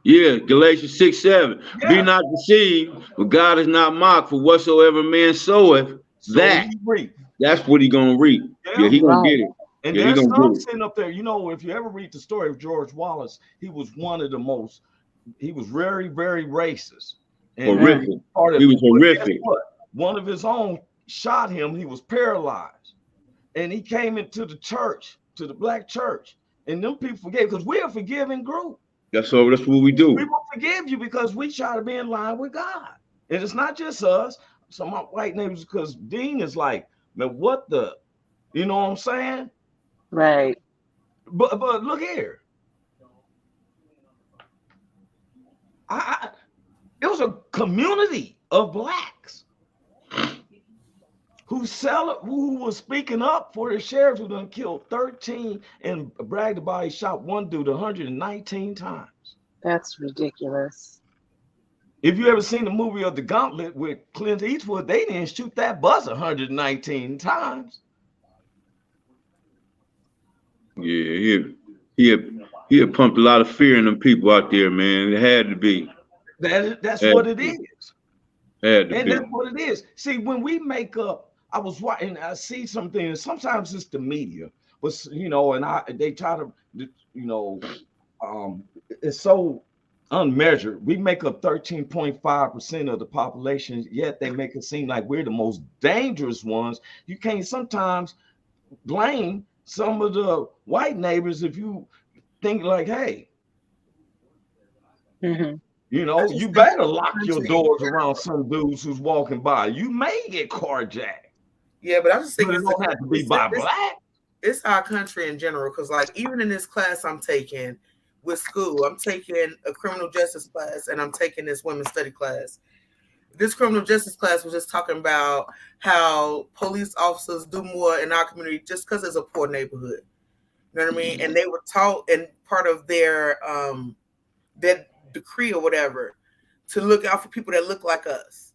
Yeah, Galatians 6:7. Yeah. Be not deceived, for God is not mocked, for whatsoever man soweth, that's what he gonna reap. Yeah, he gonna get it. And there's some sitting up there, you know, if you ever read the story of George Wallace, he was he was very, very racist. And horrific. He was horrific. One of his own shot him, he was paralyzed. And he came into the church, to the black church, and them people forgave, because we're a forgiving group. That's what we do. We will forgive you because we try to be in line with God. And it's not just us, some of my white neighbors, because Dean is like, man, what the, you know what I'm saying? Right. But look here. It was a community of blacks who was speaking up for the sheriff who done killed 13 and bragged about he shot one dude 119 times. That's ridiculous. If you ever seen the movie of The Gauntlet with Clint Eastwood, they didn't shoot that bus 119 times. Yeah, he had pumped a lot of fear in them people out there, man. It had to be. That's what it is. Had to be. That's what it is. See, when we make up, I was watching, I see something, and sometimes it's the media, but you know, and they try to, you know, it's so unmeasured. We make up 13.5% of the population, yet they make it seem like we're the most dangerous ones. You can't sometimes blame some of the white neighbors if you think like, hey, you know, you better lock your doors around some dudes who's walking by. You may get carjacked. Yeah, but I'm just thinking it don't have to be by black. It's our country in general, because like even in this class I'm taking with school, I'm taking a criminal justice class and I'm taking this women's study class. This criminal justice class was just talking about how police officers do more in our community just because it's a poor neighborhood. You know what I mean? And they were taught, and part of their decree or whatever, to look out for people that look like us.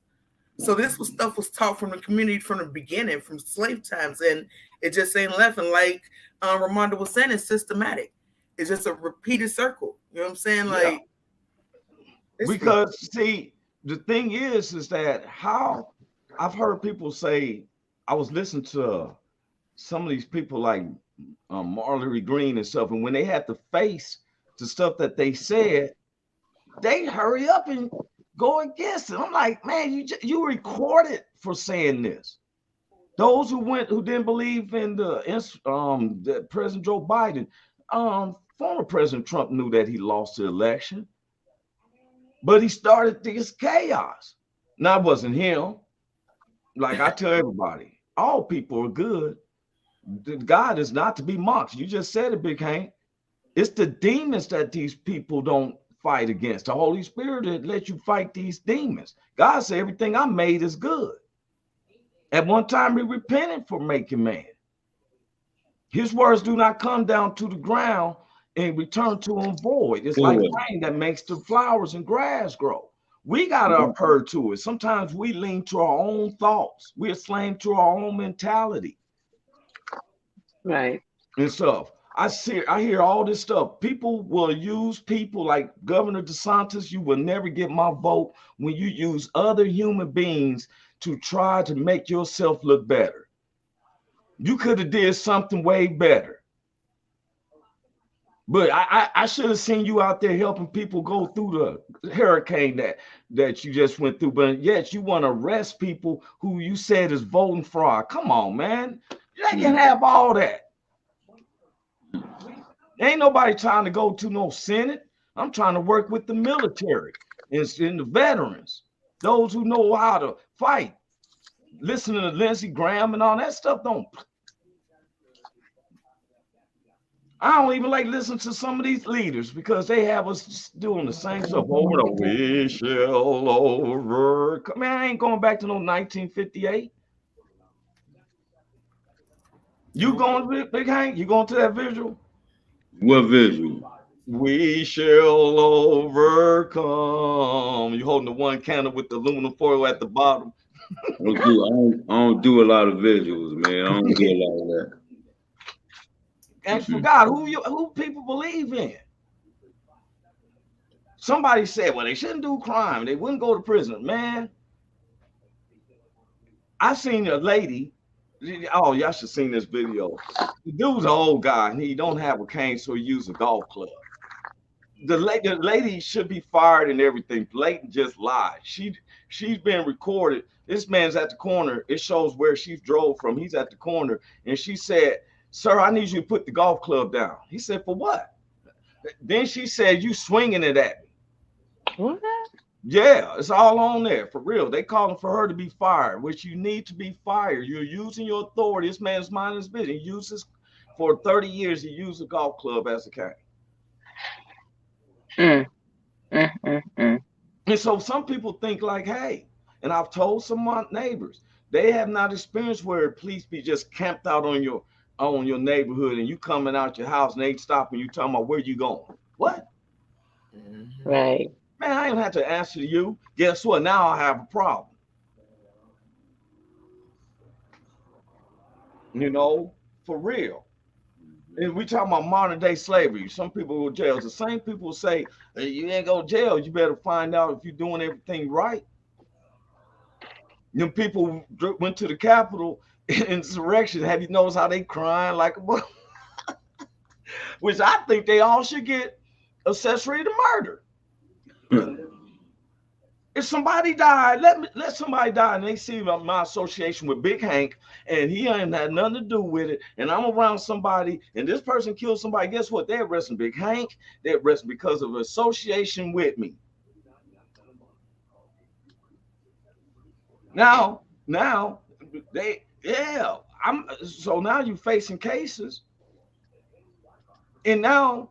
So this stuff was taught from the community from the beginning, from slave times, and it just ain't left. And like Ramonda was saying, it's systematic. It's just a repeated circle. You know what I'm saying? Like, because see, the thing is that how I've heard people say, I was listening to some of these people like Marjorie Green and stuff, and when they had to face the stuff that they said, they hurry up and go against it. I'm like, man, you recorded for saying this. Those who didn't believe in the President Joe Biden, former President Trump knew that he lost the election, but he started this chaos. Now, it wasn't him. Like I tell everybody, all people are good. God is not to be mocked. You just said it, Big Hank. It's the demons that these people don't fight against. The Holy Spirit that let you fight these demons. God said everything I made is good. At one time, he repented for making man. His words do not come down to the ground and return to him void. It's like rain that makes the flowers and grass grow. We got to adhere to it. Sometimes we lean to our own thoughts. We're slain to our own mentality. Right. And stuff. I hear all this stuff. People will use people like Governor DeSantis. You will never get my vote when you use other human beings to try to make yourself look better. You could have did something way better. But I should have seen you out there helping people go through the hurricane that you just went through. But yet you want to arrest people who you said is voting fraud. Come on, man. They can have all that. Ain't nobody trying to go to no Senate. I'm trying to work with the military and the veterans, those who know how to fight. Listening to Lindsey Graham and all that stuff I don't even like listening to some of these leaders because they have us doing the same stuff over and over. We shall overcome. Man, I ain't going back to no 1958. You going, Big Hank? You going to that visual? What visual? We shall overcome. You holding the one candle with the aluminum foil at the bottom. I don't do a lot of visuals, man. I don't do a lot of that. And for God, who people believe in? Somebody said, well, they shouldn't do crime. They wouldn't go to prison. Man, I seen a lady. Oh, y'all should have seen this video. The dude's an old guy, and he don't have a cane, so he used a golf club. The lady should be fired and everything. Blatant just lied. She's been recorded. This man's at the corner. It shows where she drove from. He's at the corner, and she said, "Sir, I need you to put the golf club down." He said, "For what?" Then she said, "You swinging it at me." What? Yeah, it's all on there for real. They calling for her to be fired, which you need to be fired. You're using your authority. This man's minding his business. He uses for 30 years. He used a golf club as a cane. And so some people think like, hey, and I've told some of my neighbors, they have not experienced where police be just camped out on your neighborhood and you coming out your house and they stopping you talking about where you going. What? Right. Man, I ain't have to answer you. Guess what? Now I have a problem. You know, for real. And we talking about modern day slavery. Some people go to jail. The same people say, hey, you ain't go to jail. You better find out if you're doing everything right. Them people went to the Capitol in insurrection. Have you noticed how they crying like a boy? Which I think they all should get accessory to murder. If somebody died, let somebody die, and they see my association with Big Hank, and he ain't had nothing to do with it, and I'm around somebody, and this person killed somebody. Guess what? They're arresting Big Hank. They're arresting because of association with me. Now so now you're facing cases, and now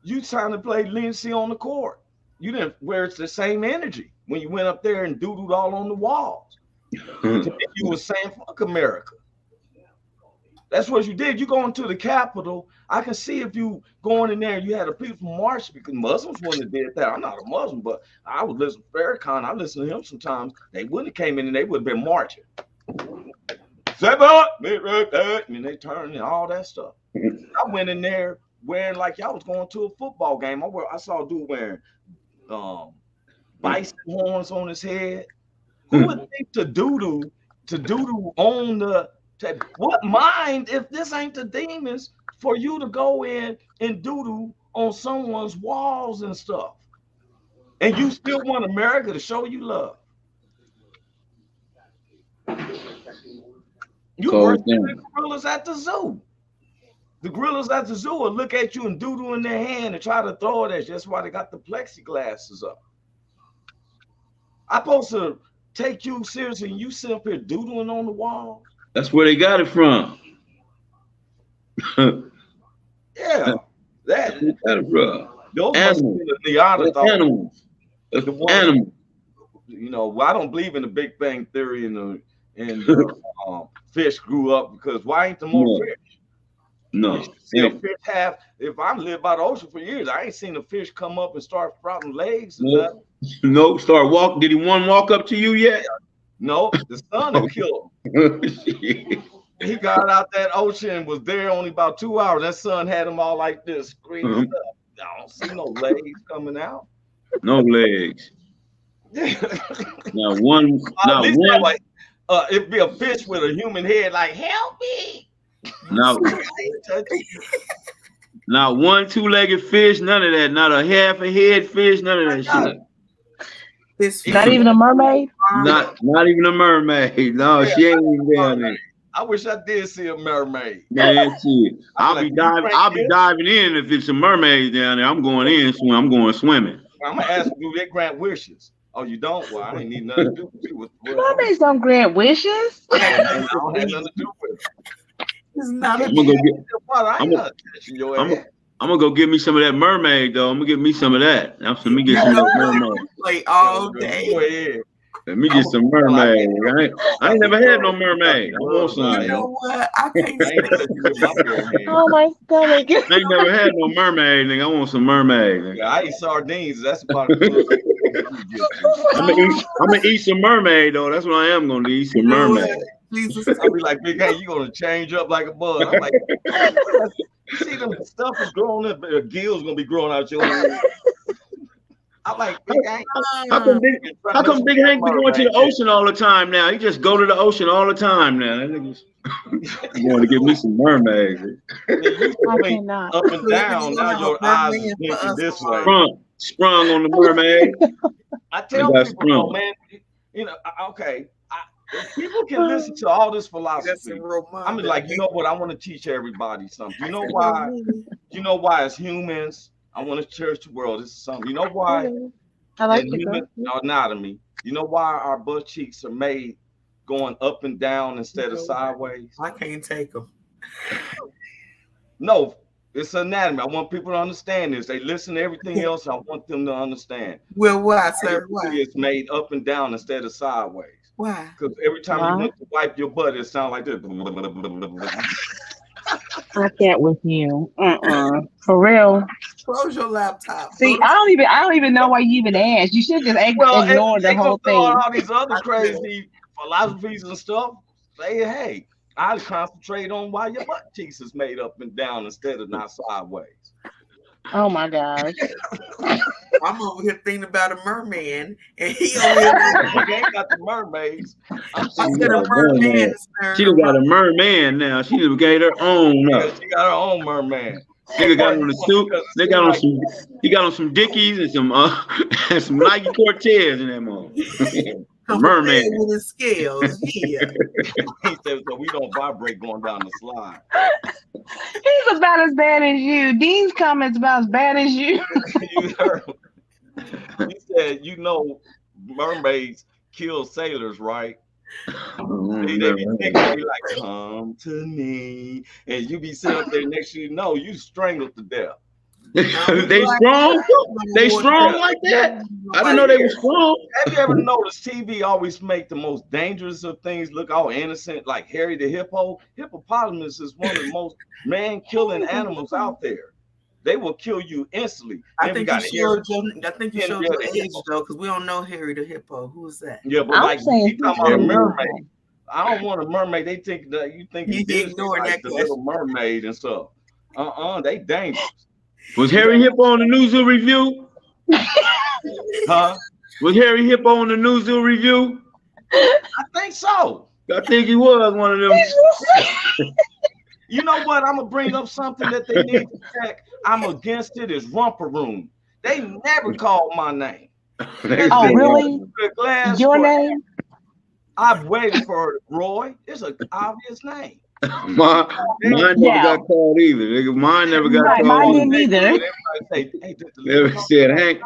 you trying to play Lindsay on the court. You didn't where it's the same energy when you went up there and doodled all on the walls. You were saying fuck America. That's what you did. You going to the Capitol. I can see if you going in there and you had a people march, because Muslims wouldn't have did that. I'm not a Muslim, but I would listen to Farrakhan. I listen to him sometimes. They wouldn't have came in and they would have been marching. I mean, they turned and all that stuff. I went in there wearing like y'all was going to a football game. I saw a dude wearing bison horns on his head. Who would think to doodle on the what mind if this ain't the demons for you to go in and doodle on someone's walls and stuff, and you still want America to show you love? You worse than the gorillas at the zoo. The gorillas at the zoo will look at you and doodle in their hand and try to throw it at you. That's why they got the plexiglasses up. I'm supposed to take you seriously and you sit up here doodling on the wall? That's where they got it from. Yeah. That Those must be the Neanderthals. Animals. The ones, Animals. you know, well, I don't believe in the Big Bang Theory and fish grew up because why ain't there more fish? No. You see a fish have. If I lived by the ocean for years, I ain't seen a fish come up and start sprouting legs. Nope. Nope. Start walk. Did he one walk up to you yet? No, the sun will kill him. He got out that ocean and was there only about 2 hours. That sun had him all like this, screaming up. I don't see no legs coming out. No legs. Now one. It'd be a fish with a human head, like help me. Now one two-legged fish, none of that. Not a half a head fish, none of that shit. Not even a mermaid? Not even a mermaid. No, yeah, she ain't even down there. I wish I did see a mermaid. Man, shit. I'll be diving in if it's a mermaid down there. I'm going in. I'm going swimming. I'm gonna ask, do they grant wishes? Oh, you don't? Well, I ain't need nothing to do with you. Mermaids don't grant wishes. I don't have nothing to do with it. It's not I'm gonna go get me some of that mermaid though. I'm gonna get me some of that. Let me get some of that mermaid. Play all day. Let me get some mermaid. I ain't never had no mermaid. I want some. You know what? I can't. Oh my stomach. I ain't never had no mermaid, nigga. I want some mermaid. Nigga. Yeah, I eat sardines. That's about it. I'm gonna eat some mermaid though. That's what I am gonna eat some mermaid. I'll be like, Big Hank, you gonna change up like a bug. I'm like, see them stuff is growing up, the gills gonna be growing out your head. I'm like, Big Hank. How come Big Hank be going to the ocean all the time now? He just go to the ocean all the time now. That nigga's going to give me some mermaids. I cannot. Up and down, now your eyes is blinking this way. Sprung on the mermaid. I tell people, man, you know, okay. People can listen to all this philosophy. I mean, like, you know what? I want to teach everybody something. You know why? You know why as humans, I want to cherish the world. This is something. You know why? I like human anatomy. You know why our butt cheeks are made going up and down instead of sideways? I can't take them. No, it's anatomy. I want people to understand this. They listen to everything else. I want them to understand. Well, why, sir? Why? It's made up and down instead of sideways. Why? Because every time you went to wipe your butt, it sounds like this. I can't with you. For real. Close your laptop. See, I don't even know why you even asked. You should just ignore the whole thing. All these other crazy philosophies and stuff. Say, hey, I concentrate on why your butt cheeks is made up and down instead of not sideways. Oh my gosh. I'm over here thinking about a merman, and he over here ain't got the mermaids. I said a merman. She got a merman now. She just got her own. She got her own merman. Nigga got on the suit. They got on some. He got on some Dickies and some some Nike Cortez in that moment. Merman with his scales. Yeah. He said, so we don't vibrate going down the slide. He's about as bad as you. Dean's comments about as bad as you. You heard him. He said, you know, mermaids kill sailors, right? They be like, come to me, and you be sitting up there next to you know you strangled to death. They strong? They strong like that? I didn't know they were strong. Have you ever noticed TV always make the most dangerous of things look all innocent, like Harry the Hippo? Hippopotamus is one of the most man-killing animals out there. They will kill you instantly. I think you showed your age though, because we don't know Harry the Hippo. Who is that? Yeah, but like you talking about a mermaid. I don't want a mermaid. They think that you think he's ignoring like the Little Mermaid and stuff. They dangerous. Was Harry Hippo on the Newzoo review? Huh? Was Harry Hippo on the Newzoo review? I think so. I think he was one of them. You know what? I'm gonna bring up something that they need to check. I'm against it. Is Romper Room? They never called my name. Oh, really? Your name? I've waited for Roy. It's an obvious name. Mine never got called either. Nigga, mine never got called. Mine didn't either. Never said, Hank,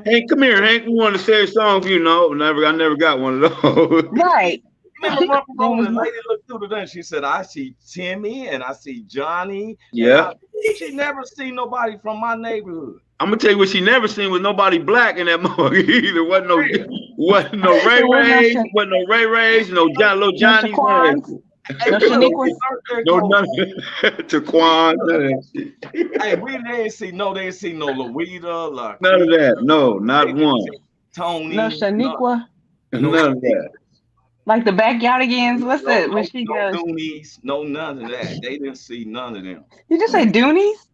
Hank, come here, Hank. We want to say a song for you. No, I never got one of those. Right. Remember, the lady looked through the door and she said, I see Timmy and I see Johnny. Yeah. She never seen nobody from my neighborhood. I'm gonna tell you what she never seen was nobody black in that mug either. Wasn't no Ray It wasn't Rays, wasn't no Ray Rays, no little no Johnny's, none of Shaquans, Hey, no we look, Shaniquas. no none of that. Taquan, none of that shit. hey, we didn't see no Louita, None of Laquita, that. No, not they didn't one. see Tony, No Shaniqua. no None of that. Like the backyardigans. What's no, it? When she no goes, Doonies, no none of that. They didn't see none of them. you just say Doonies?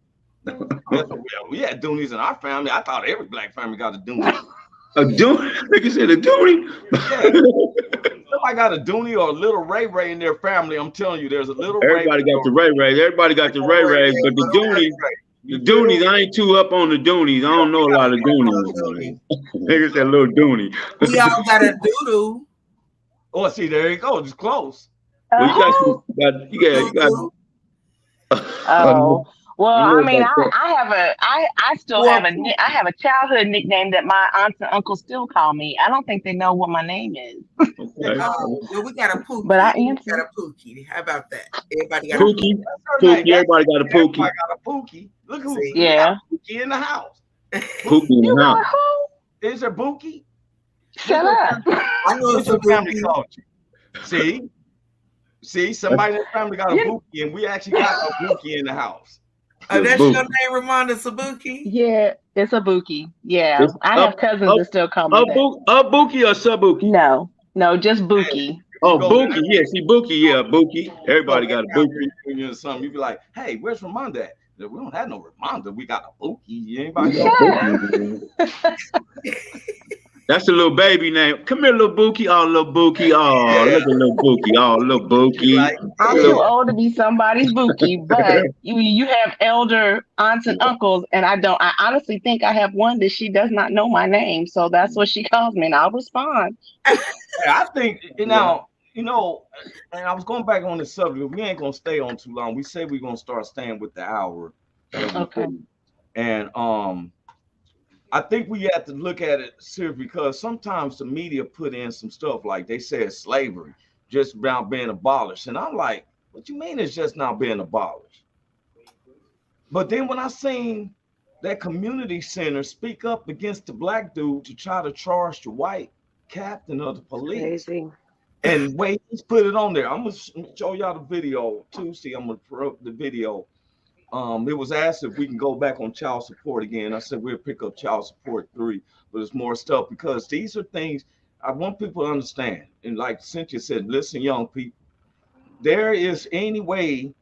Yes, we had Doonies in our family. I thought every black family got a Doonie. A Dooney? Nigga said a Dooney? Somebody got a Doonie or a little Ray Ray in their family. I'm telling you, there's a little Everybody Ray got the Ray Rays. Everybody got the Ray Rays, but the Doonies, I ain't too up on the Doonies. I don't know a lot of Doonies. Nigga said little Dooney. We all got a doodoo. Oh, see, there you go. It's close. Well, you got. Oh. Well, I mean, Well, still have a childhood nickname that my aunts and uncles still call me. I don't think they know what my name is. Okay. Well, we got a Pookie. But I We answer. got a Pookie. How about that? Everybody got Pookie. a Pookie. Everybody got a Pookie. Everybody got a Pookie. Look who See? Yeah. Pookie in the house. Pookie in You the know house. who? Is there Pookie? Shut up. I know What's it's a your family Pookie. called you? See, somebody in the family got a Pookie, and we actually got a Pookie in the house. That's your name, Ramonda Sabuki? Yeah, it's a Buki. Yeah, I have cousins that still call me that. A Buki or Sabuki? No, just Buki. Oh, Buki. Yeah, see, Buki. Yeah, Buki. Everybody got a Buki. You something, you be like, hey, where's Ramonda at? We don't have no Ramonda. We got a Pookie. Anybody Yeah. That's a little baby name. Come here, little Buki. Oh, little Buki. Oh, look at little Buki. Oh, little Buki. I'm too old to be somebody's Buki, but you have elder aunts and uncles, and I don't. I honestly think I have one that she does not know my name, so that's what she calls me, and I'll respond. I think now, and I was going back on this subject. We ain't gonna stay on too long. We said we're gonna start staying with the hour. Okay. And I think we have to look at it seriously because sometimes the media put in some stuff like they said slavery just about being abolished. And I'm like, what you mean it's just now being abolished? But then when I seen that community center speak up against the black dude to try to charge the white captain of the police. Crazy. And wait, he's put it on there. I'm gonna show y'all the video too. See, I'm gonna throw up the video. It was asked if we can go back on child support again. I said we'll pick up child support 3, but it's more stuff because these are things I want people to understand. And like Cynthia said, listen, young people, there is any way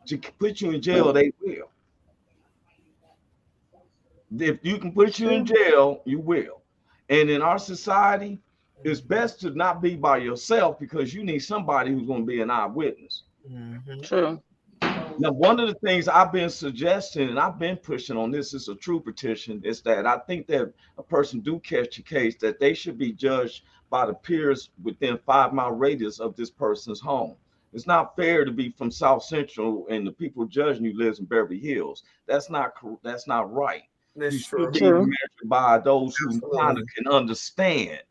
to put you in jail, they will. If you can put you in jail, you will. And in our society, it's best to not be by yourself because you need somebody who's going to be an eyewitness. Mm-hmm. True. Now, one of the things I've been suggesting and I've been pushing on this is a true petition is that I think that a person do catch a case that they should be judged by the peers within 5-mile radius of this person's home. It's not fair to be from South Central and the people judging you lives in Beverly Hills. That's not right. That's You true. should be measured by those who kind of can understand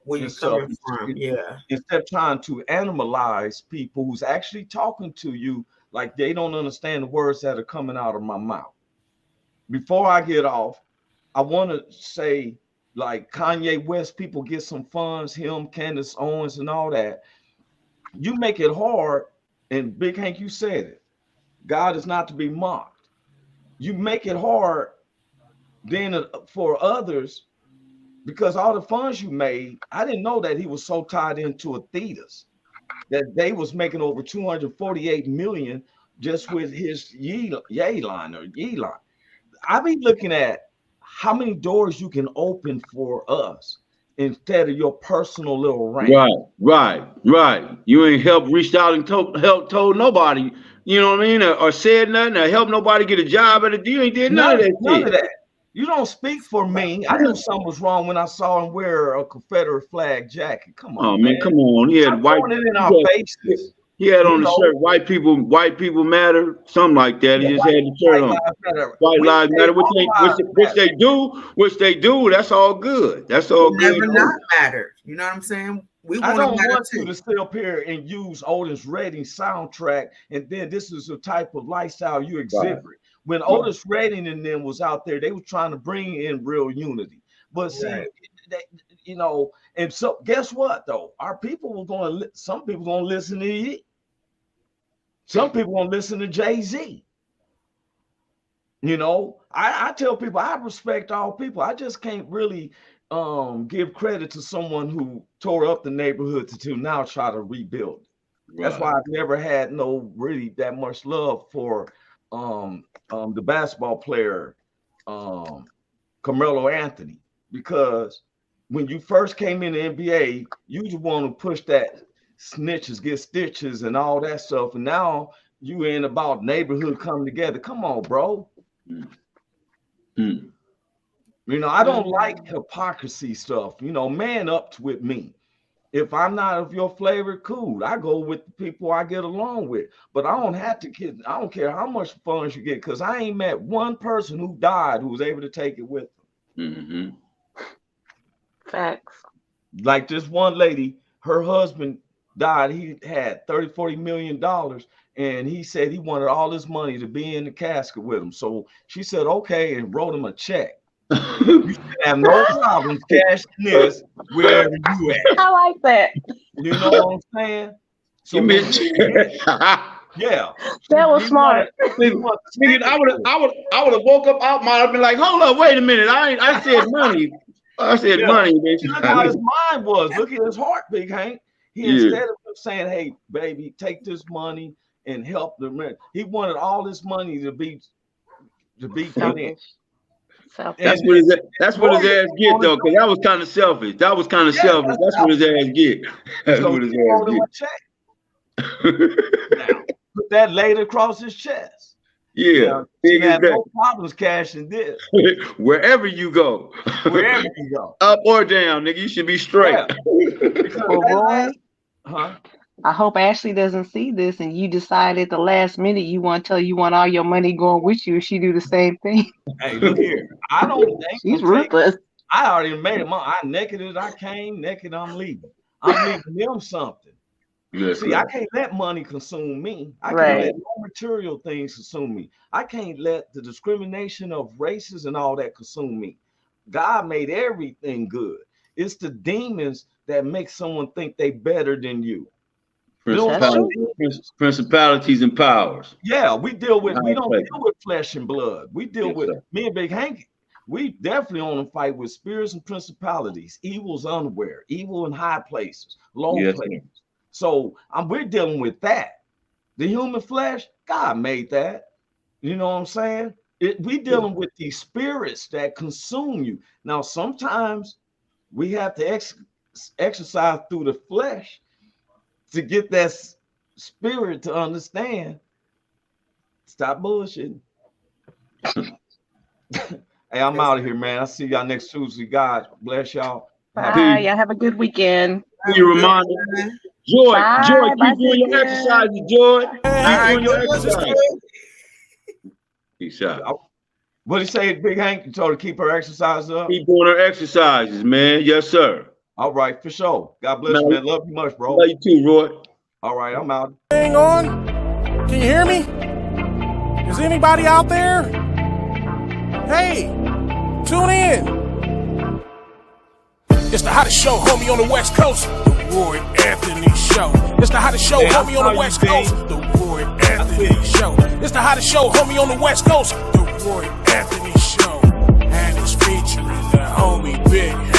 where you're coming from. Yeah. Instead of trying to animalize people who's actually talking to you like they don't understand the words that are coming out of my mouth. Before I get off, I want to say, like Kanye West, people get some funds, him, Candace Owens, and all that. You make it hard, and Big Hank, you said it. God is not to be mocked. You make it hard then for others because all the funds you made, I didn't know that he was so tied into Adidas that they was making over 248 million just with his Yee line. I be looking at how many doors you can open for us instead of your personal little rank. Right. You ain't reached out and told nobody, you know what I mean, or said nothing, or helped nobody get a job at it. You ain't did none of that. None of that. You don't speak for me. I knew something was wrong when I saw him wear a Confederate flag jacket. Come on, man. Come on. He had in our faces. He had on the shirt, white people matter, something like that. He just had the shirt on. White lives matter, which they do. That's all good. That's all good. Never not mattered. You know what I'm saying? I don't want you to sit up here and use Otis Redding's soundtrack, and then this is the type of lifestyle you exhibit. When Otis Redding and them was out there, they were trying to bring in real unity. But see, and so guess what though? Our people were going to, some people going to listen to Ye. Some people going to listen to Jay-Z. I tell people I respect all people. I just can't really give credit to someone who tore up the neighborhood to now try to rebuild it. Right. That's why I've never had really that much love for the basketball player Carmelo Anthony, because when you first came in the NBA, you just want to push that snitches get stitches and all that stuff, and now you ain't about neighborhood coming together. Come on, bro. I don't like hypocrisy stuff. Man up with me. If I'm not of your flavor, cool. I go with the people I get along with. But I don't have to get, I don't care how much funds you get, because I ain't met one person who died who was able to take it with them. Facts. Like this one lady, her husband died. He had $30-40 million, and he said he wanted all his money to be in the casket with him. So she said, okay, and wrote him a check. You should have no problems cashing this wherever you at. I like that. You know what I'm saying? So yeah, that was smart. I would have woke up out. I've been like, hold up, wait a minute. I said money. I said money. Look how his mind was. Look at his heart, Big Hank. Instead of saying, "Hey, baby, take this money and help the man," he wanted all this money to be put in. That's what his ass get though, because that was kind of selfish. Selfish. That's what his ass get. That's what his ass get. Now, put that laid across his chest. Yeah, he had no problems cashing this. Wherever you go, up or down, nigga, you should be straight. I hope Ashley doesn't see this and you decide at the last minute you want all your money going with you. She do the same thing. Hey, look here. I don't think she's ruthless. I already made it. I naked as I came, naked I'm leaving. I'm leaving them something. See, I can't let money consume me. I can't let no material things consume me. I can't let the discrimination of races and all that consume me. God made everything good. It's the that makes someone think they better than you. Principalities and powers. Yeah, we don't deal with flesh and blood. We deal with me and Big Hank. We definitely on a fight with spirits and principalities, evils unaware, evil in high places, low places. So we're dealing with that. The human flesh, God made that. You know what I'm saying? We dealing with these spirits that consume you. Now, sometimes we have to exercise through the flesh to get that spirit to understand. Stop bullshitting. Hey, I'm out of here, man. I'll see y'all next Tuesday. God bless y'all. Bye. Y'all have a good weekend. You remind me. Joy, keep doing your exercises, Joy. Keep doing your exercises. Peace out. What did he say, Big Hank? You told her to keep her exercises up? Keep doing her exercises, man. Yes, sir. All right, for sure. God bless you, man. Love you much, bro. Love you too, Roy. All right, I'm out. Hang on. Can you hear me? Is anybody out there? Hey, tune in. It's the hottest show, homie, on the West Coast. The Roy Anthony Show. It's the hottest show, homie, on the West Coast. The Roy Anthony Show. It's the hottest show, homie, on the West Coast. The Roy Anthony Show. And it's featuring the homie Big Hank.